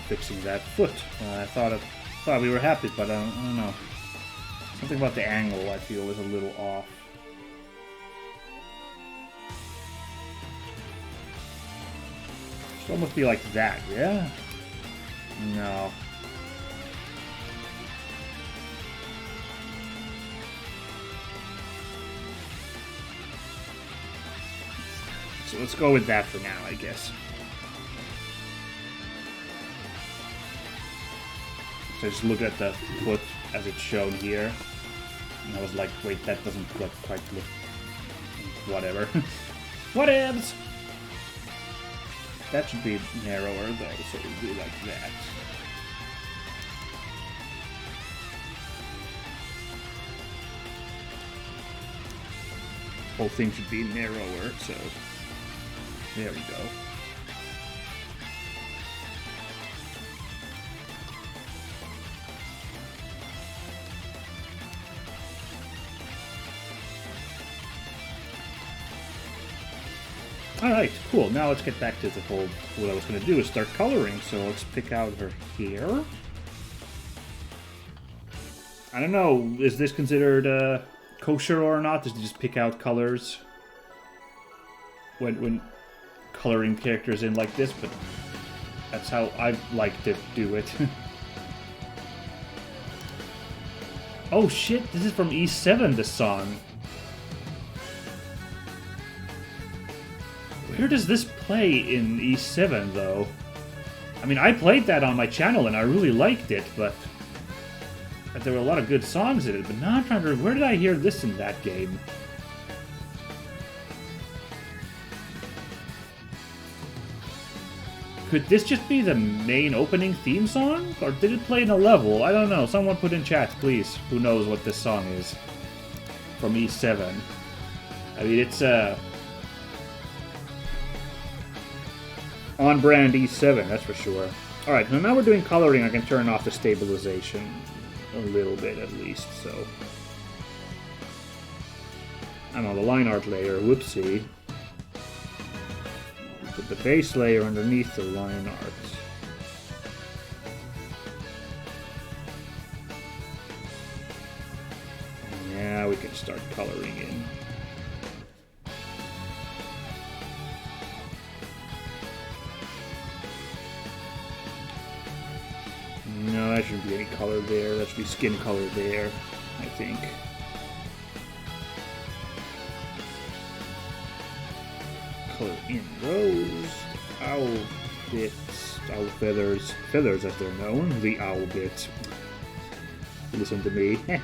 Fixing that foot. I thought we were happy, but I don't know. Something about the angle I feel is a little off. Should almost be like that, yeah? No. So let's go with that for now, I guess. So I just looked at the foot as it's shown here, and I was like, wait, that doesn't quite look... Whatever. Whatevs! That should be narrower, though, so we do like that. Whole thing should be narrower, so... There we go. Alright, cool. Now let's get back to the whole... What I was going to do is start coloring, so let's pick out her hair. I don't know, is this considered kosher or not? Does it just pick out colors when coloring characters in like this? But that's how I like to do it. Oh shit, this is from E7, this song. Where does this play in E7, though? I mean, I played that on my channel and I really liked it, but there were a lot of good songs in it. But now I'm trying to remember, where did I hear this in that game? Could this just be the main opening theme song? Or did it play in a level? I don't know. Someone put in chat, please. Who knows what this song is? From E7. I mean, it's on-brand E7, that's for sure. Alright, now we're doing coloring. I can turn off the stabilization a little bit at least, so... I'm on the line art layer, whoopsie. Put the base layer underneath the line art. And now we can start coloring in. No, that shouldn't be any color there. That should be skin color there, I think. Color in rose. Owl bits. Owl feathers. Feathers as they're known. The owl bits. Listen to me. I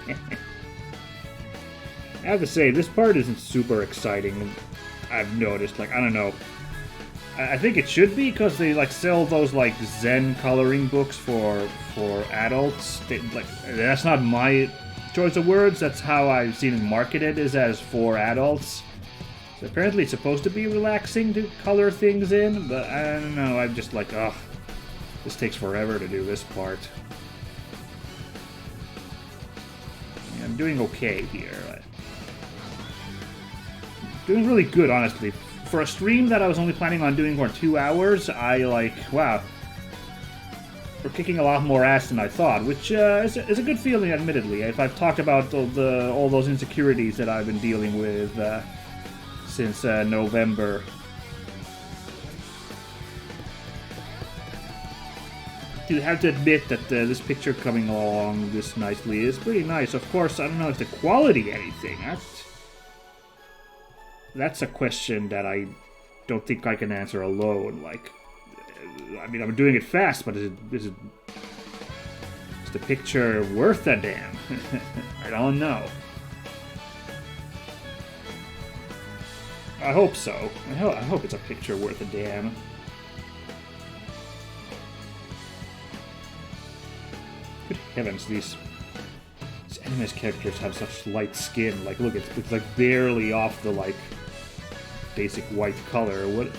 have to say, this part isn't super exciting. I've noticed, like, I don't know. I think it should be because they like sell those like Zen coloring books for adults. That's not my choice of words. That's how I've seen it marketed, is as for adults. So apparently it's supposed to be relaxing to color things in, but I don't know. I'm just like, ugh, this takes forever to do this part. Yeah, I'm doing okay here. Doing really good, honestly. For a stream that I was only planning on doing for 2 hours, wow. We're kicking a lot more ass than I thought, which is a good feeling, admittedly. If I've talked about all those insecurities that I've been dealing with since November. I do have to admit that this picture coming along this nicely is pretty nice. Of course, I don't know if the quality anything. That's a question that I don't think I can answer alone. Like, I mean, I'm doing it fast, but is the picture worth a damn? I don't know. I hope so. I hope it's a picture worth a damn. Good heavens, these anime's characters have such light skin. Like, look, it's like barely off the like basic white color. What?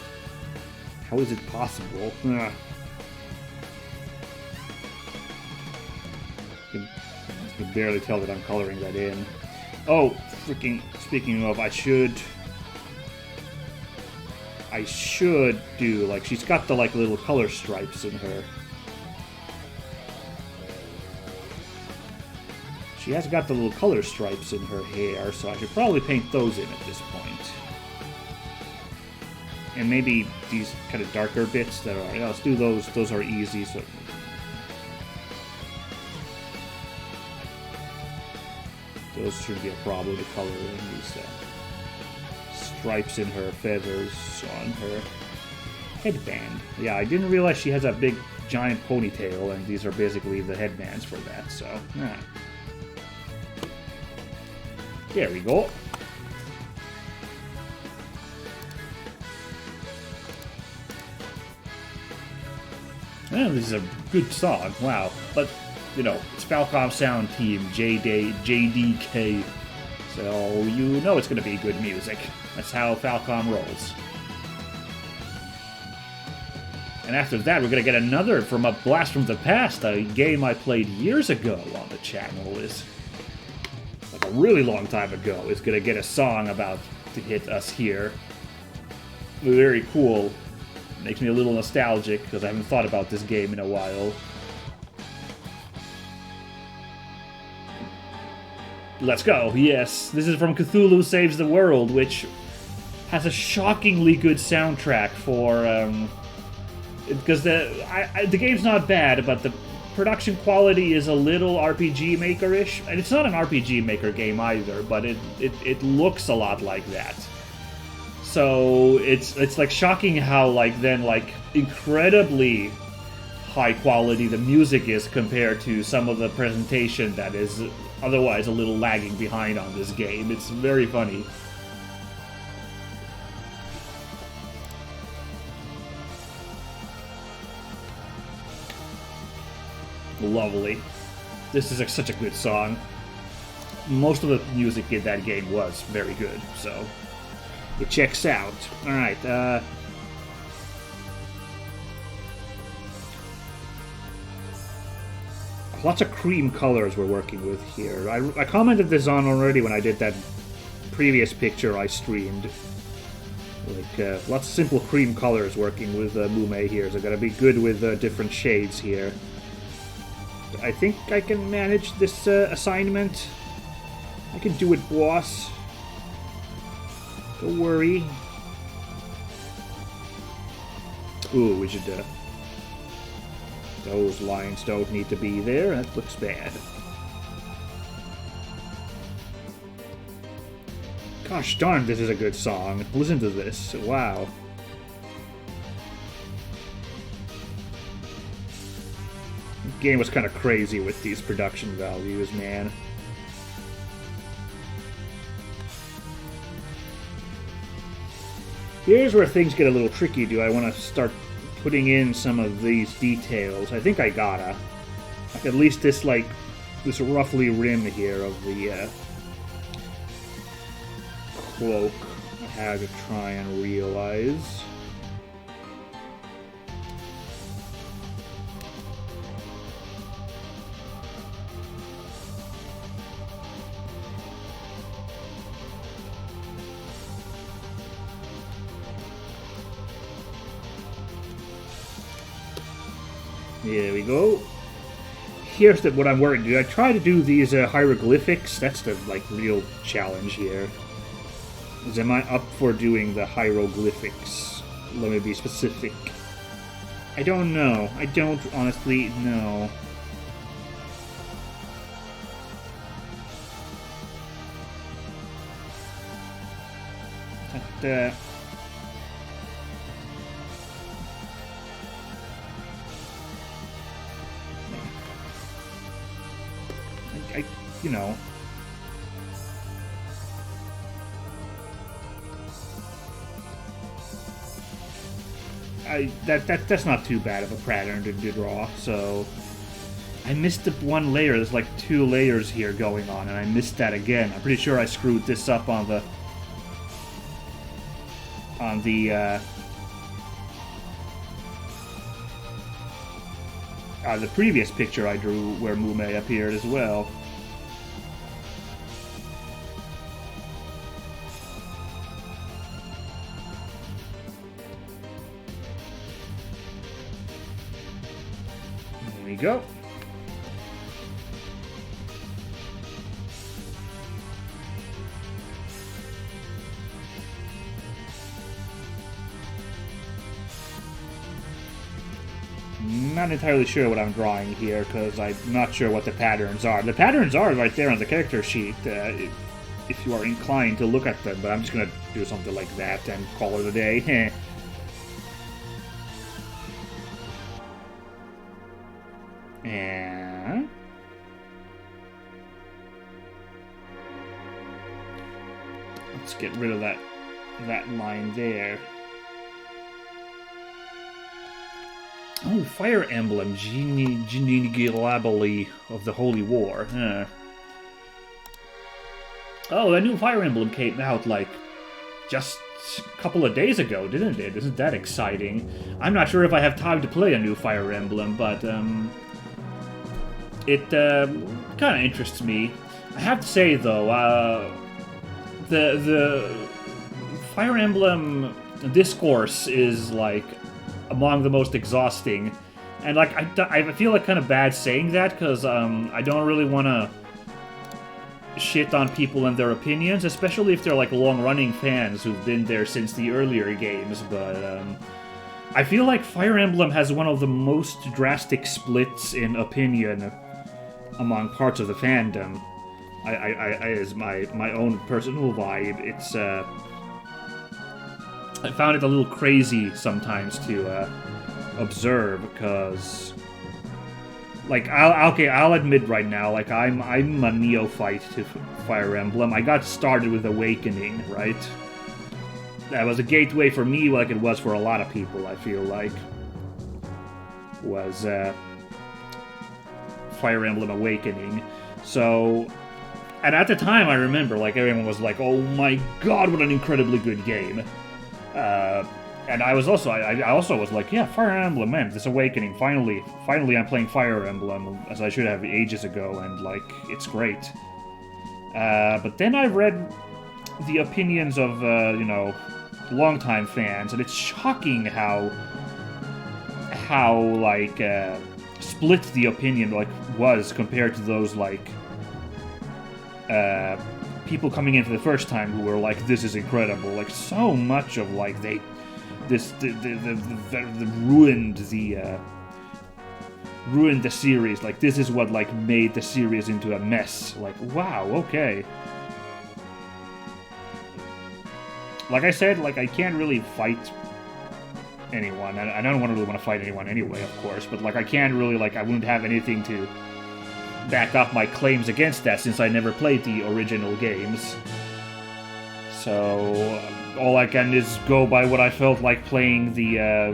How is it possible? Ugh. You can barely tell that I'm coloring that in. Oh, freaking! Speaking of, I should do like she's got the like little color stripes in her. She has got the little color stripes in her hair, so I should probably paint those in at this point. And maybe these kind of darker bits that are... Yeah, let's do those. Those are easy, so... Those shouldn't be a problem to color in. These stripes in her feathers on her headband. Yeah, I didn't realize she has a big, giant ponytail, and these are basically the headbands for that, so... Yeah. There we go. Yeah, this is a good song, wow. But, you know, it's Falcom Sound Team, JDK, so you know it's going to be good music. That's how Falcom rolls. And after that, we're going to get another from a blast from the past, a game I played years ago on the channel. Is like a really long time ago. It's going to get a song about to hit us here. Very cool. Makes me a little nostalgic, because I haven't thought about this game in a while. Let's go, yes. This is from Cthulhu Saves the World, which has a shockingly good soundtrack for, because the game's not bad, but the production quality is a little RPG Maker-ish. And it's not an RPG Maker game either, but it looks a lot like that. So it's like shocking how incredibly high quality the music is compared to some of the presentation that is otherwise a little lagging behind on this game. It's very funny. Lovely. This is such a good song. Most of the music in that game was very good, so it checks out. Alright, lots of cream colors we're working with here. I commented this on already when I did that previous picture I streamed. Like, lots of simple cream colors working with Mumei here, so gotta be good with different shades here. I think I can manage this assignment. I can do it, boss. Don't worry. Ooh, we should, those lines don't need to be there. That looks bad. Gosh darn, this is a good song. Listen to this. Wow. The game was kind of crazy with these production values, man. Here's where things get a little tricky. Do I want to start putting in some of these details? I think I gotta. Like at least this, like, this roughly rim here of the cloak. I had to try and realize. There we go. Here's what I'm worried. Do I try to do these hieroglyphics? That's the, like, real challenge here. Am I up for doing the hieroglyphics? Let me be specific. I don't know. I don't honestly know. But, you know. That's not too bad of a pattern to draw, so... I missed the one layer. There's like 2 layers here going on, and I missed that again. I'm pretty sure I screwed this up on the previous picture I drew where Mumei appeared as well. There we go. Not entirely sure what I'm drawing here because I'm not sure what the patterns are. The patterns are right there on the character sheet if you are inclined to look at them, but I'm just going to do something like that and call it a day. And let's get rid of that line there. Oh, Fire Emblem, Jinigilabali of the Holy War. Oh, that new Fire Emblem came out, like, just a couple of days ago, didn't it? Isn't that exciting? I'm not sure if I have time to play a new Fire Emblem, but, it, kind of interests me. I have to say, though, the Fire Emblem discourse is, like, among the most exhausting, and like I feel like kind of bad saying that because I don't really want to shit on people and their opinions, especially if they're like long-running fans who've been there since the earlier games. But I feel like Fire Emblem has one of the most drastic splits in opinion among parts of the fandom. I as my own personal vibe, it's I found it a little crazy sometimes to observe because, like, I'll admit right now, like, I'm a neophyte to Fire Emblem. I got started with Awakening, right? That was a gateway for me, like it was for a lot of people. I feel like was Fire Emblem Awakening. So, and at the time I remember, like, everyone was like, oh my god, what an incredibly good game. And I was also, I also was like, yeah, Fire Emblem, man, this Awakening, finally I'm playing Fire Emblem, as I should have ages ago, and, like, it's great. But then I read the opinions of, you know, longtime fans, and it's shocking how like, split the opinion, like, was compared to those, like, people coming in for the first time who were like, this is incredible. Like, so much of, like, the ruined the series. Like, this is what, like, made the series into a mess. Like, wow, okay. Like I said, like, I can't really fight anyone. I don't really want to fight anyone anyway, of course, but, like, I can't really, like, I wouldn't have anything to back up my claims against that since I never played the original games. So, all I can is go by what I felt like playing the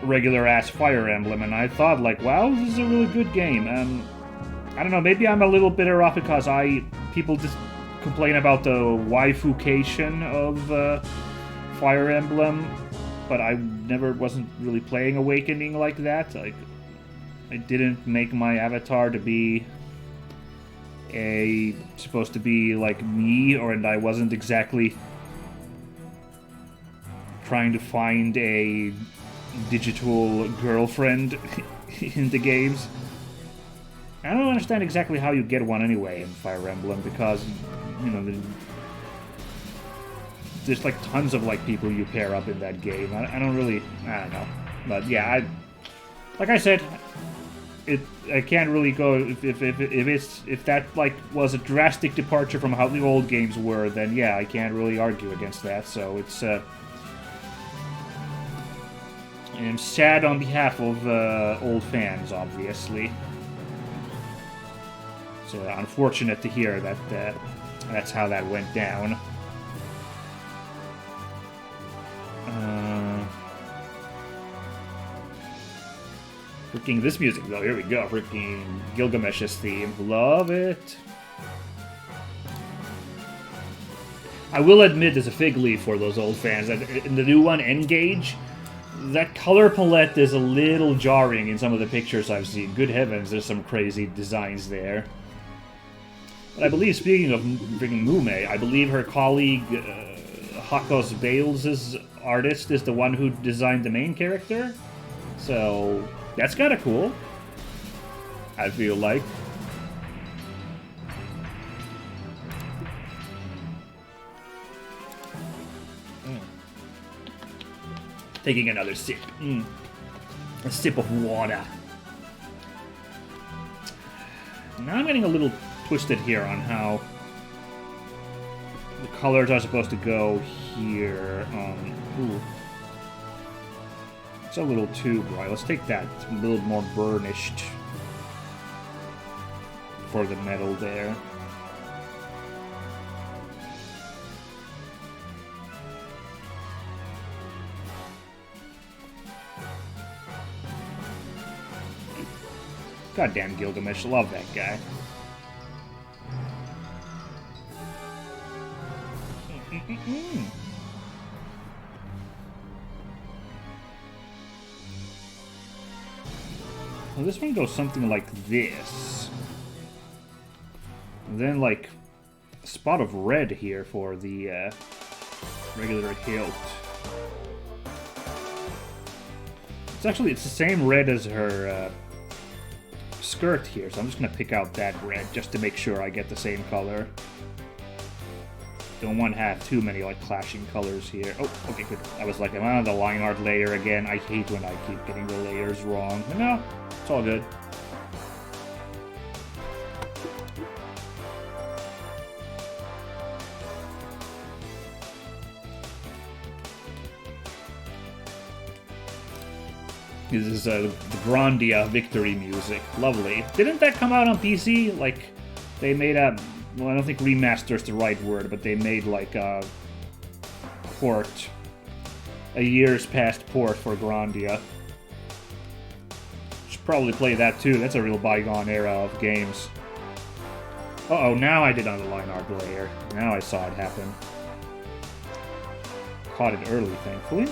regular-ass Fire Emblem, and I thought, like, wow, this is a really good game. I don't know, maybe I'm a little bitter off because people just complain about the waifucation of Fire Emblem, but I wasn't really playing Awakening like that. Like, I didn't make my avatar to be supposed to be like me, and I wasn't exactly trying to find a digital girlfriend in the games. I don't understand exactly how you get one anyway in Fire Emblem, because, you know, there's like tons of like people you pair up in that game. I don't know. But yeah, like I said, I can't really go if that like was a drastic departure from how the old games were, then yeah, I can't really argue against that. So it's I'm sad on behalf of old fans, obviously. It's unfortunate to hear that that's how that went down. Freaking this music, though. Here we go. Freaking Gilgamesh's theme. Love it. I will admit, as a fig leaf for those old fans, that in the new one, Engage, that color palette is a little jarring in some of the pictures I've seen. Good heavens, there's some crazy designs there. But I believe, speaking of freaking Mumei, I believe her colleague, Hakos Bales' artist, is the one who designed the main character. So that's kind of cool, I feel like. Taking another sip. A sip of water. Now I'm getting a little twisted here on how the colors are supposed to go here. Ooh. It's a little too bright. Let's take that. It's a little more burnished for the metal there. Goddamn Gilgamesh, love that guy. Well, this one goes something like this. And then, like, a spot of red here for the regular hilt. It's the same red as her skirt here, so I'm just gonna pick out that red just to make sure I get the same color. Don't want to have too many like clashing colors here. Oh, okay, good. I was like, am I on the line art layer again? I hate when I keep getting the layers wrong. But no, it's all good. This is the Grandia victory music. Lovely. Didn't that come out on PC? Like, they made a... Well, I don't think remaster is the right word, but they made, like, a port. A years past port for Grandia. Which probably play that too. That's a real bygone era of games. Uh-oh, now I did underline art layer. Now I saw it happen. Caught it early, thankfully.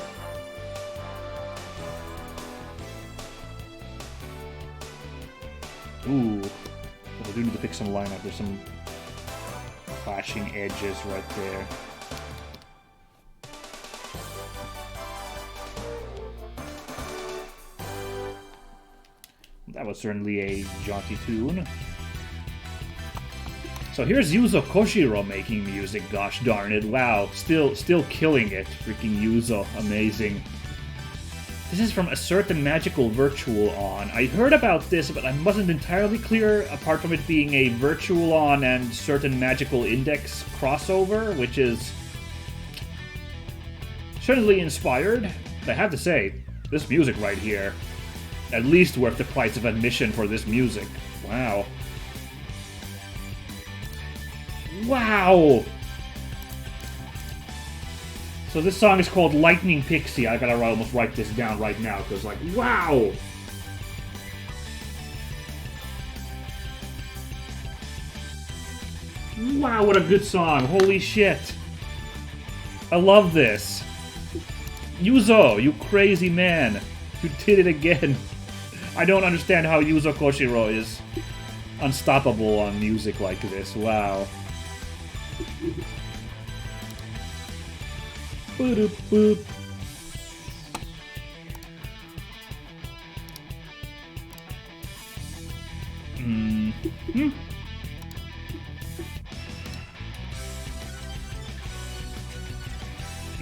Ooh. I do need to fix some lineup. There's some clashing edges right there. That was certainly a jaunty tune. So here's Yuzo Koshiro making music, gosh darn it. Wow, still killing it. Freaking Yuzo, amazing. This is from A Certain Magical Virtual On. I heard about this, but I wasn't entirely clear, apart from it being a Virtual On and Certain Magical Index crossover, which is certainly inspired. I have to say, this music right here, at least worth the price of admission for this music. Wow. Wow! So this song is called Lightning Pixie. I gotta almost write this down right now, because, like, wow! Wow, what a good song. Holy shit. I love this. Yuzo, you crazy man. You did it again. I don't understand how Yuzo Koshiro is unstoppable on music like this. Wow. Boop boop.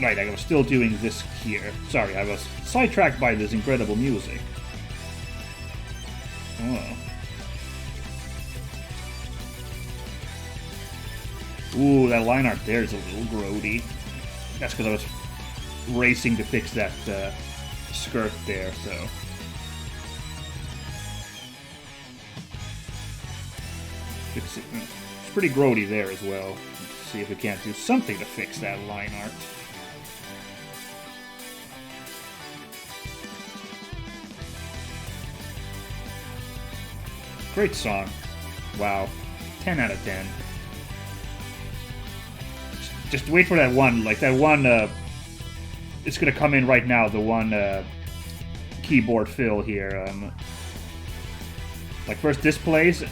Right, I was still doing this here. Sorry, I was sidetracked by this incredible music. Oh. Ooh, that line art there is a little grody. That's because I was racing to fix that skirt there, so... Fix it. It's pretty grody there as well. Let's see if we can't do something to fix that line art. Great song. Wow. 10 out of 10. Just wait for that one, like that one, it's gonna come in right now, the one, keyboard fill here, like first this plays,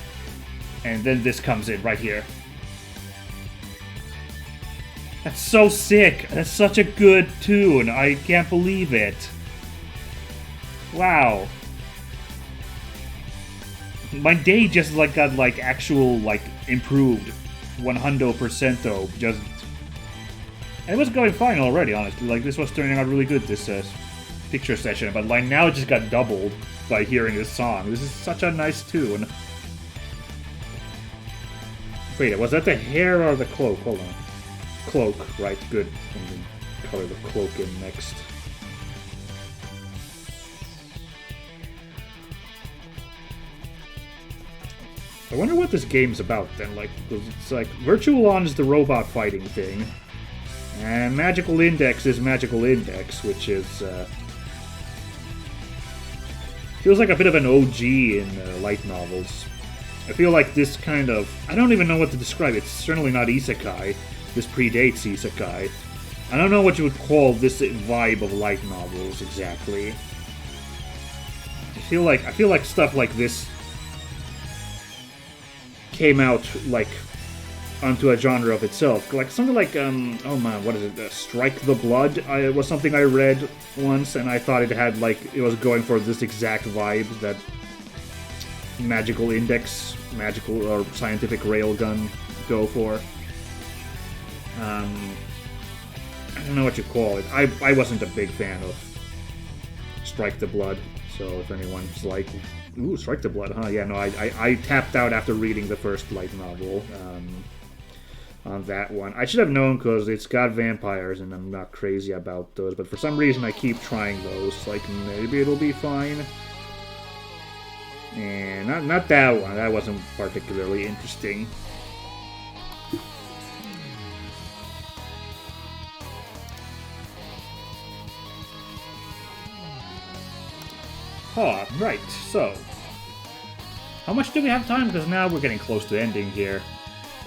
and then this comes in right here. That's so sick! That's such a good tune, I can't believe it. Wow. My day just, like, got, like, actual, like, improved 100%, just... And it was going fine already, honestly. Like, this was turning out really good, this picture session. But, like, now it just got doubled by hearing this song. This is such a nice tune. Wait, was that the hair or the cloak? Hold on. Cloak, right, good. I'm gonna color the cloak in next. I wonder what this game's about, then. Like, it's like, Virtual On is the robot fighting thing. And Magical Index is Magical Index, which is, feels like a bit of an OG in light novels. I feel like this kind of... I don't even know what to describe. It's certainly not isekai. This predates isekai. I don't know what you would call this vibe of light novels, exactly. I feel like stuff like this came out, like, onto a genre of itself. Like, something like, oh man, what is it? Strike the Blood was something I read once, and I thought it had, like, it was going for this exact vibe that Magical Index, Magical, or Scientific Railgun go for. I don't know what you call it. I wasn't a big fan of Strike the Blood, so if anyone's like, ooh, Strike the Blood, huh? Yeah, no, I tapped out after reading the first light novel, on that one. I should have known because it's got vampires and I'm not crazy about those, but for some reason I keep trying those, like maybe it'll be fine. And not that one, that wasn't particularly interesting. Ah, right, so How much do we have time? Because now we're getting close to ending here.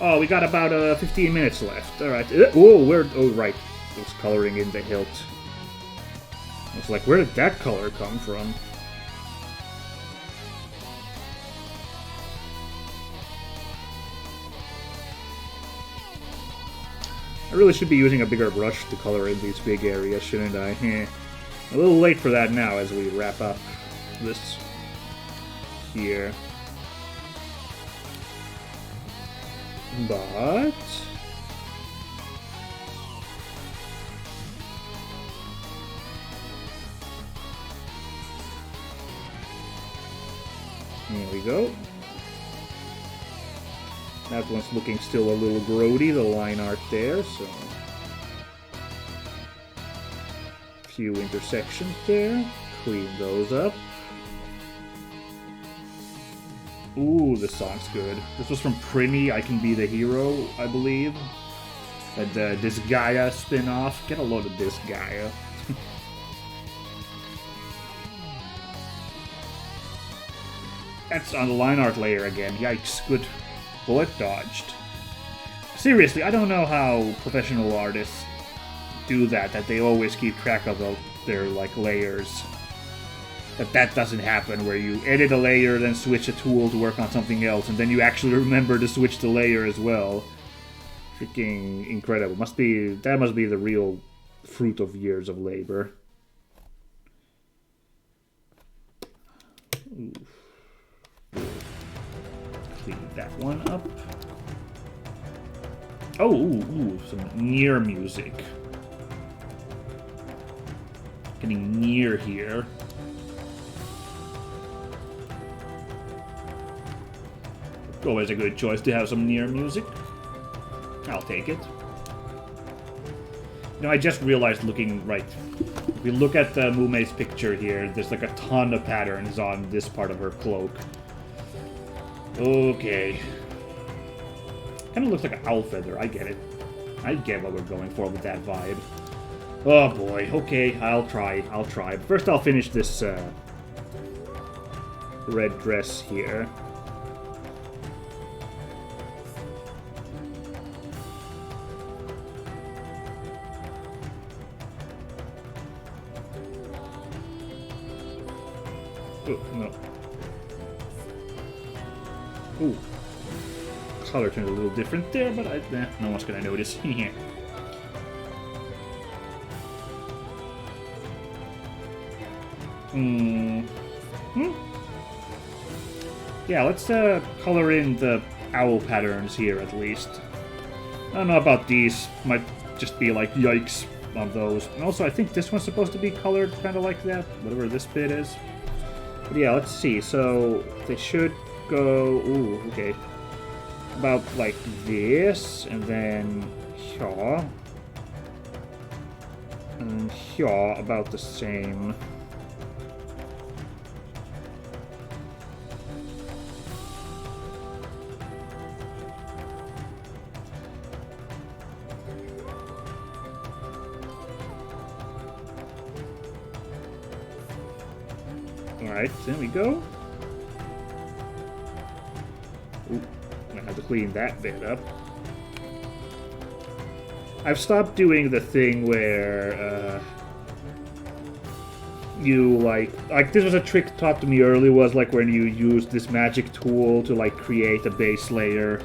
Oh, we got about 15 minutes left. Alright. Oh, where... Oh, right. It was coloring in the hilt. I was like, where did that color come from? I really should be using a bigger brush to color in these big areas, shouldn't I? A little late for that now as we wrap up this here. But... There we go. That one's looking still a little grody, the line art there, so... Few intersections there. Clean those up. Ooh, this song's good. This was from Prinny, I Can Be the Hero, I believe. And this Gaia spin-off. Get a load of this Gaia. That's on the line art layer again. Yikes, good. Bullet dodged. Seriously, I don't know how professional artists do that they always keep track of their, like, layers. That doesn't happen, where you edit a layer, then switch a tool to work on something else, and then you actually remember to switch the layer as well. Freaking incredible. That must be the real fruit of years of labor. Ooh. Clean that one up. Oh, ooh, some near music. Getting near here. Always a good choice to have some near music. I'll take it. You know, I just realized looking right. If we look at Mumei's picture here, there's like a ton of patterns on this part of her cloak. Okay. Kind of looks like an owl feather. I get it. I get what we're going for with that vibe. Oh boy. Okay, I'll try. But first I'll finish this red dress here. Oh, no. Ooh. Color turned a little different there, but no one's gonna notice. Yeah, let's color in the owl patterns here at least. I don't know about these. Might just be like yikes on those. And also, I think this one's supposed to be colored kind of like that, whatever this bit is. But yeah, let's see. So they should go. Ooh, okay. About like this, and then here, and here about the same. Alright, there we go. Ooh, I have to clean that bit up. I've stopped doing the thing where you like this was a trick taught to me early, was like when you use this magic tool to like create a base layer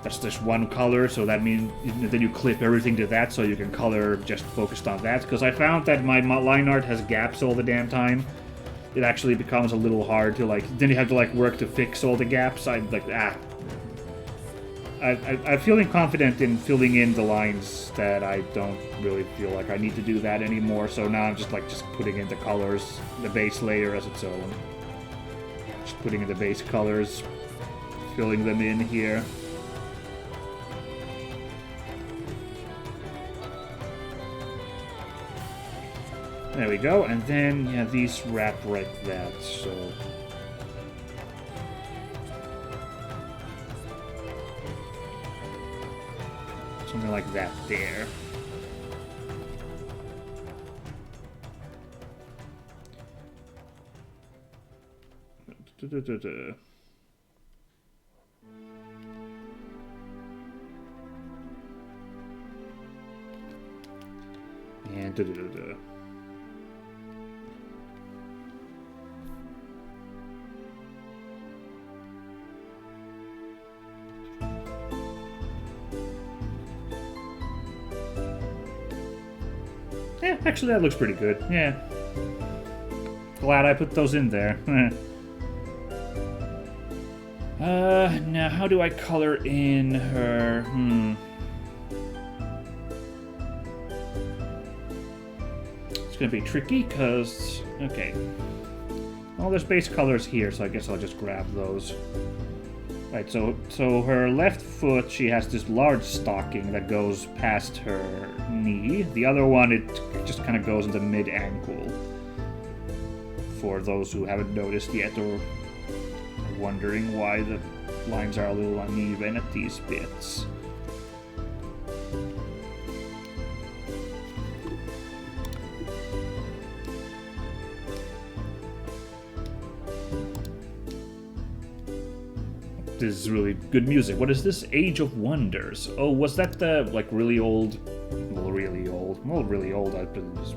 that's just one color, so that means then you clip everything to that so you can color just focused on that, because I found that my line art has gaps all the damn time. It actually becomes a little hard to like, then you have to like work to fix all the gaps. I'm like, I'm feeling confident in filling in the lines that I don't really feel like I need to do that anymore. So now I'm just putting in the colors, the base layer as its own. Just putting in the base colors, filling them in here. There we go, and then, yeah, these wrap like that, so... Something like that there. And yeah, actually that looks pretty good. Yeah. Glad I put those in there. Now how do I color in her? It's gonna be tricky, because... Okay. Well, there's base colors here, so I guess I'll just grab those. Right, so her left foot, she has this large stocking that goes past her knee. The other one, it just kind of goes into mid-ankle. For those who haven't noticed yet, or are wondering why the lines are a little uneven at these bits. This is really good music. What is this? Age of Wonders. Oh, was that the, like, really old... Well, really old. Well, really old. I believe is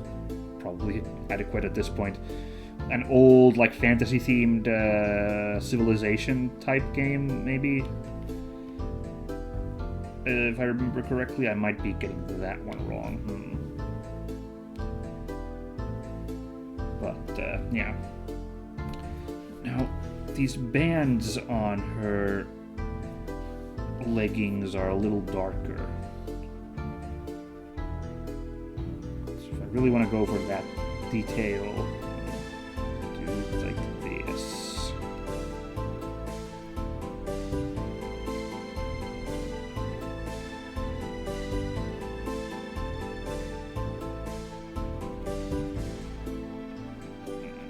probably adequate at this point. An old, like, fantasy-themed Civilization-type game, maybe? If I remember correctly, I might be getting that one wrong. But, yeah. Now... These bands on her leggings are a little darker. So if I really want to go for that detail, do like this.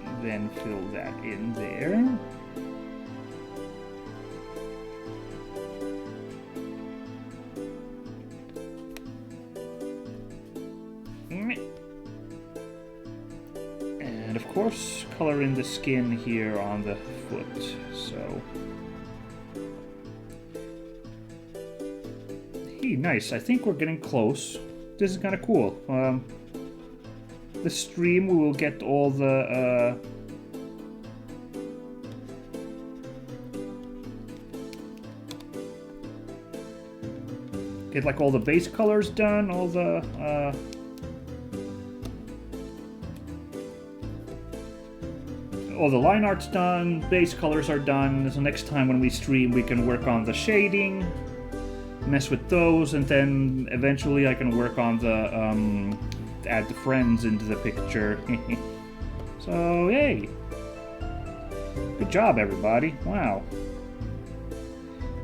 And then fill that in there. And of course, color in the skin here on the foot, so... Hey, nice. I think we're getting close. This is kind of cool. The stream, we will get all the, get, like, all the base colors done, all the, all the line art's done, base colors are done, so next time when we stream we can work on the shading, mess with those, and then eventually I can work on the, add the friends into the picture. So, hey! Good job, everybody. Wow.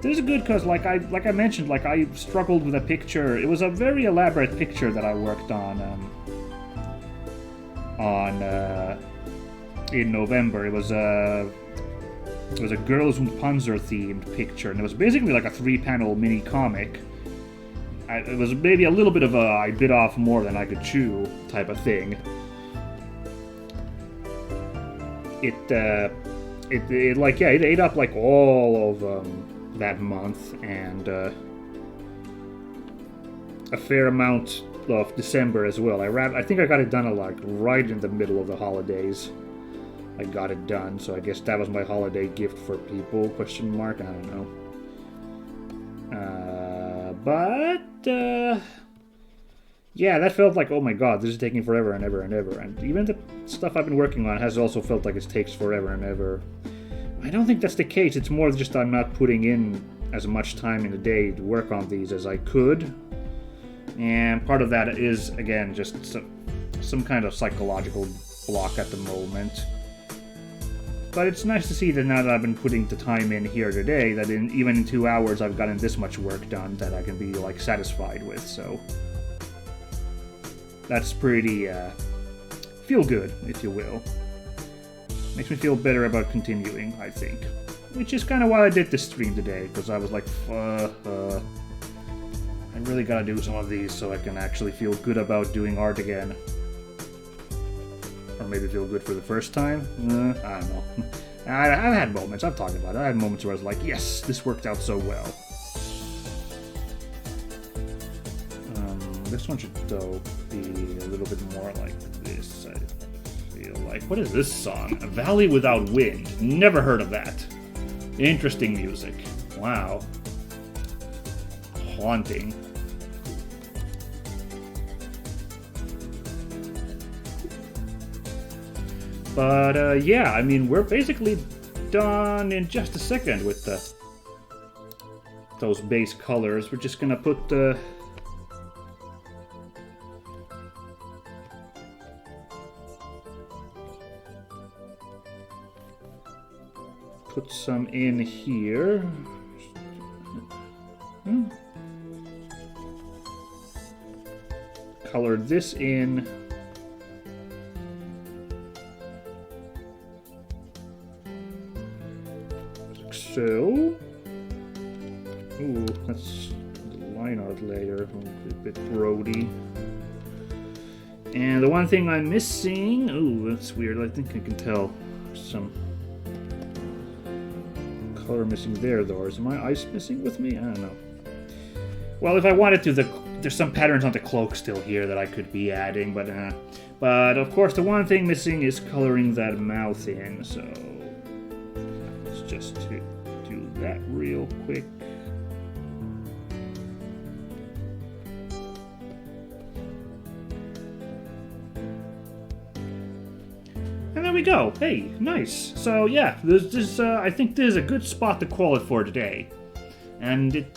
This is good because, like I mentioned, like I struggled with a picture. It was a very elaborate picture that I worked on in November. It was a Girls und Panzer themed picture, and it was basically like a 3-panel mini comic. It was maybe a little bit of a I bit off more than I could chew type of thing. It like, yeah, it ate up like all of that month, and a fair amount of December as well. I think I got it done like right in the middle of the holidays. I got it done, so I guess that was my holiday gift for people, question mark, I don't know. Yeah, that felt like, oh my god, this is taking forever and ever and ever, and even the stuff I've been working on has also felt like it takes forever and ever. I don't think that's the case, it's more just I'm not putting in as much time in the day to work on these as I could, and part of that is, again, just some kind of psychological block at the moment. But it's nice to see that now that I've been putting the time in here today, that even in 2 hours I've gotten this much work done that I can be, like, satisfied with, so... That's pretty, feel good, if you will. Makes me feel better about continuing, I think. Which is kind of why I did this stream today, because I was like, I really gotta do some of these so I can actually feel good about doing art again. Or maybe feel good for the first time? I don't know. I've had moments, I've talked about it. I had moments where I was like, yes, this worked out so well. This one should, though, be a little bit more like this, I feel like. What is this song? A Valley Without Wind. Never heard of that. Interesting music. Wow. Haunting. But, yeah, I mean, we're basically done in just a second with those base colors. We're just gonna put some in here. Color this in. So, ooh, that's the line art layer, a bit grody. And the one thing I'm missing, ooh, that's weird. I think I can tell some color missing there, though. Is my ice missing with me? I don't know. Well, if I wanted to, there's some patterns on the cloak still here that I could be adding, but of course, the one thing missing is coloring that mouth in. So let's just do that real quick. And there we go. Hey, nice. So yeah, this I think this is a good spot to call it for today. And it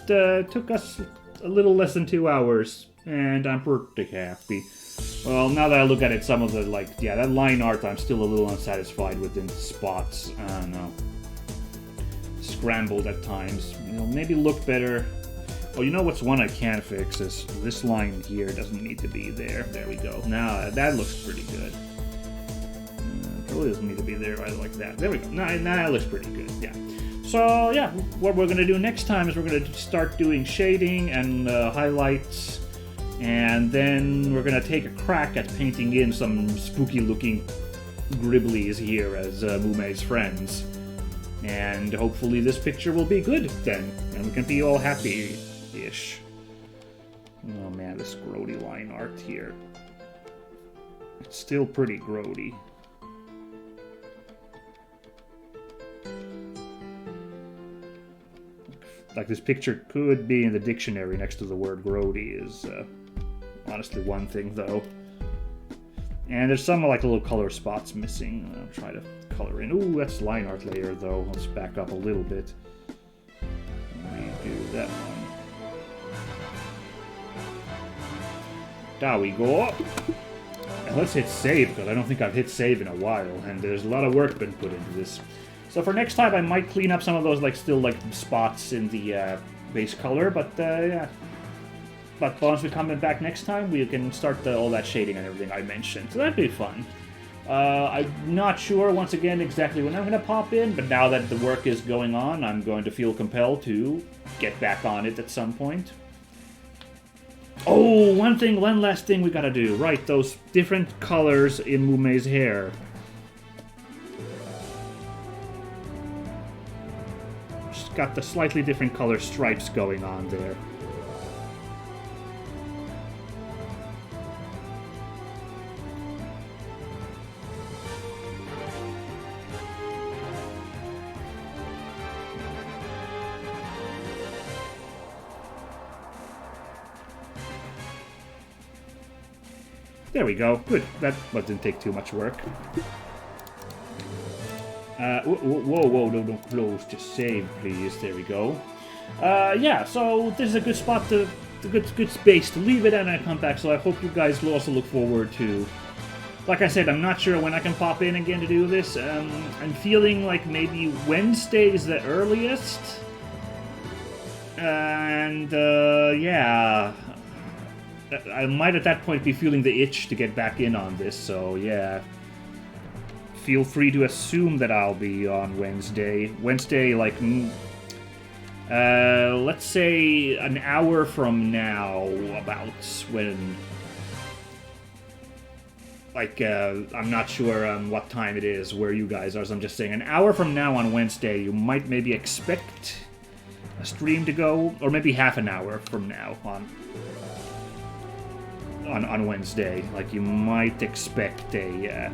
took us a little less than 2 hours, and I'm pretty happy. Well, now that I look at it, some of the, that line art I'm still a little unsatisfied with in spots. I don't know. Scrambled at times. Maybe look better. Oh, you know what's one I can fix is this line here doesn't need to be there. There we go. Now that looks pretty good. Probably doesn't need to be there either like that. There we go. Now that looks pretty good. Yeah. So yeah, what we're gonna do next time is we're gonna start doing shading and highlights, and then we're gonna take a crack at painting in some spooky-looking Gribblies here as Mumei's friends. And hopefully this picture will be good then, and we can be all happy-ish. Oh man, this grody line art here. It's still pretty grody. Like, this picture could be in the dictionary next to the word grody is honestly one thing, though. And there's some, little color spots missing. I'll try to color in. Ooh, that's line art layer, though. Let's back up a little bit. Redo that one. There we go. And let's hit save, because I don't think I've hit save in a while, and there's a lot of work been put into this. So for next time, I might clean up some of those, spots in the base color, but, yeah. But once we come back next time, we can start all that shading and everything I mentioned. So that'd be fun. I'm not sure, once again, exactly when I'm going to pop in, but now that the work is going on, I'm going to feel compelled to get back on it at some point. Oh, one last thing we gotta do. Right, those different colors in Mumei's hair. She's got the slightly different color stripes going on there. There we go. Good. That didn't take too much work. Whoa, don't close. Just save, please. There we go. Yeah, so this is a good spot good space to leave it and I come back, so I hope you guys will also look forward to... Like I said, I'm not sure when I can pop in again to do this. I'm feeling like maybe Wednesday is the earliest. And, yeah... I might at that point be feeling the itch to get back in on this, so yeah. Feel free to assume that I'll be on Wednesday. Wednesday, let's say an hour from now, about when... I'm not sure what time it is where you guys are, so I'm just saying an hour from now on Wednesday, you might maybe expect a stream to go, or maybe half an hour from now on. on Wednesday. Like, you might expect a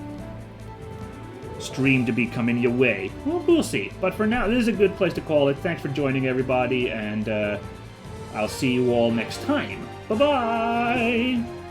stream to be coming your way. Well, we'll see. But for now, this is a good place to call it. Thanks for joining, everybody, and I'll see you all next time. Bye-bye!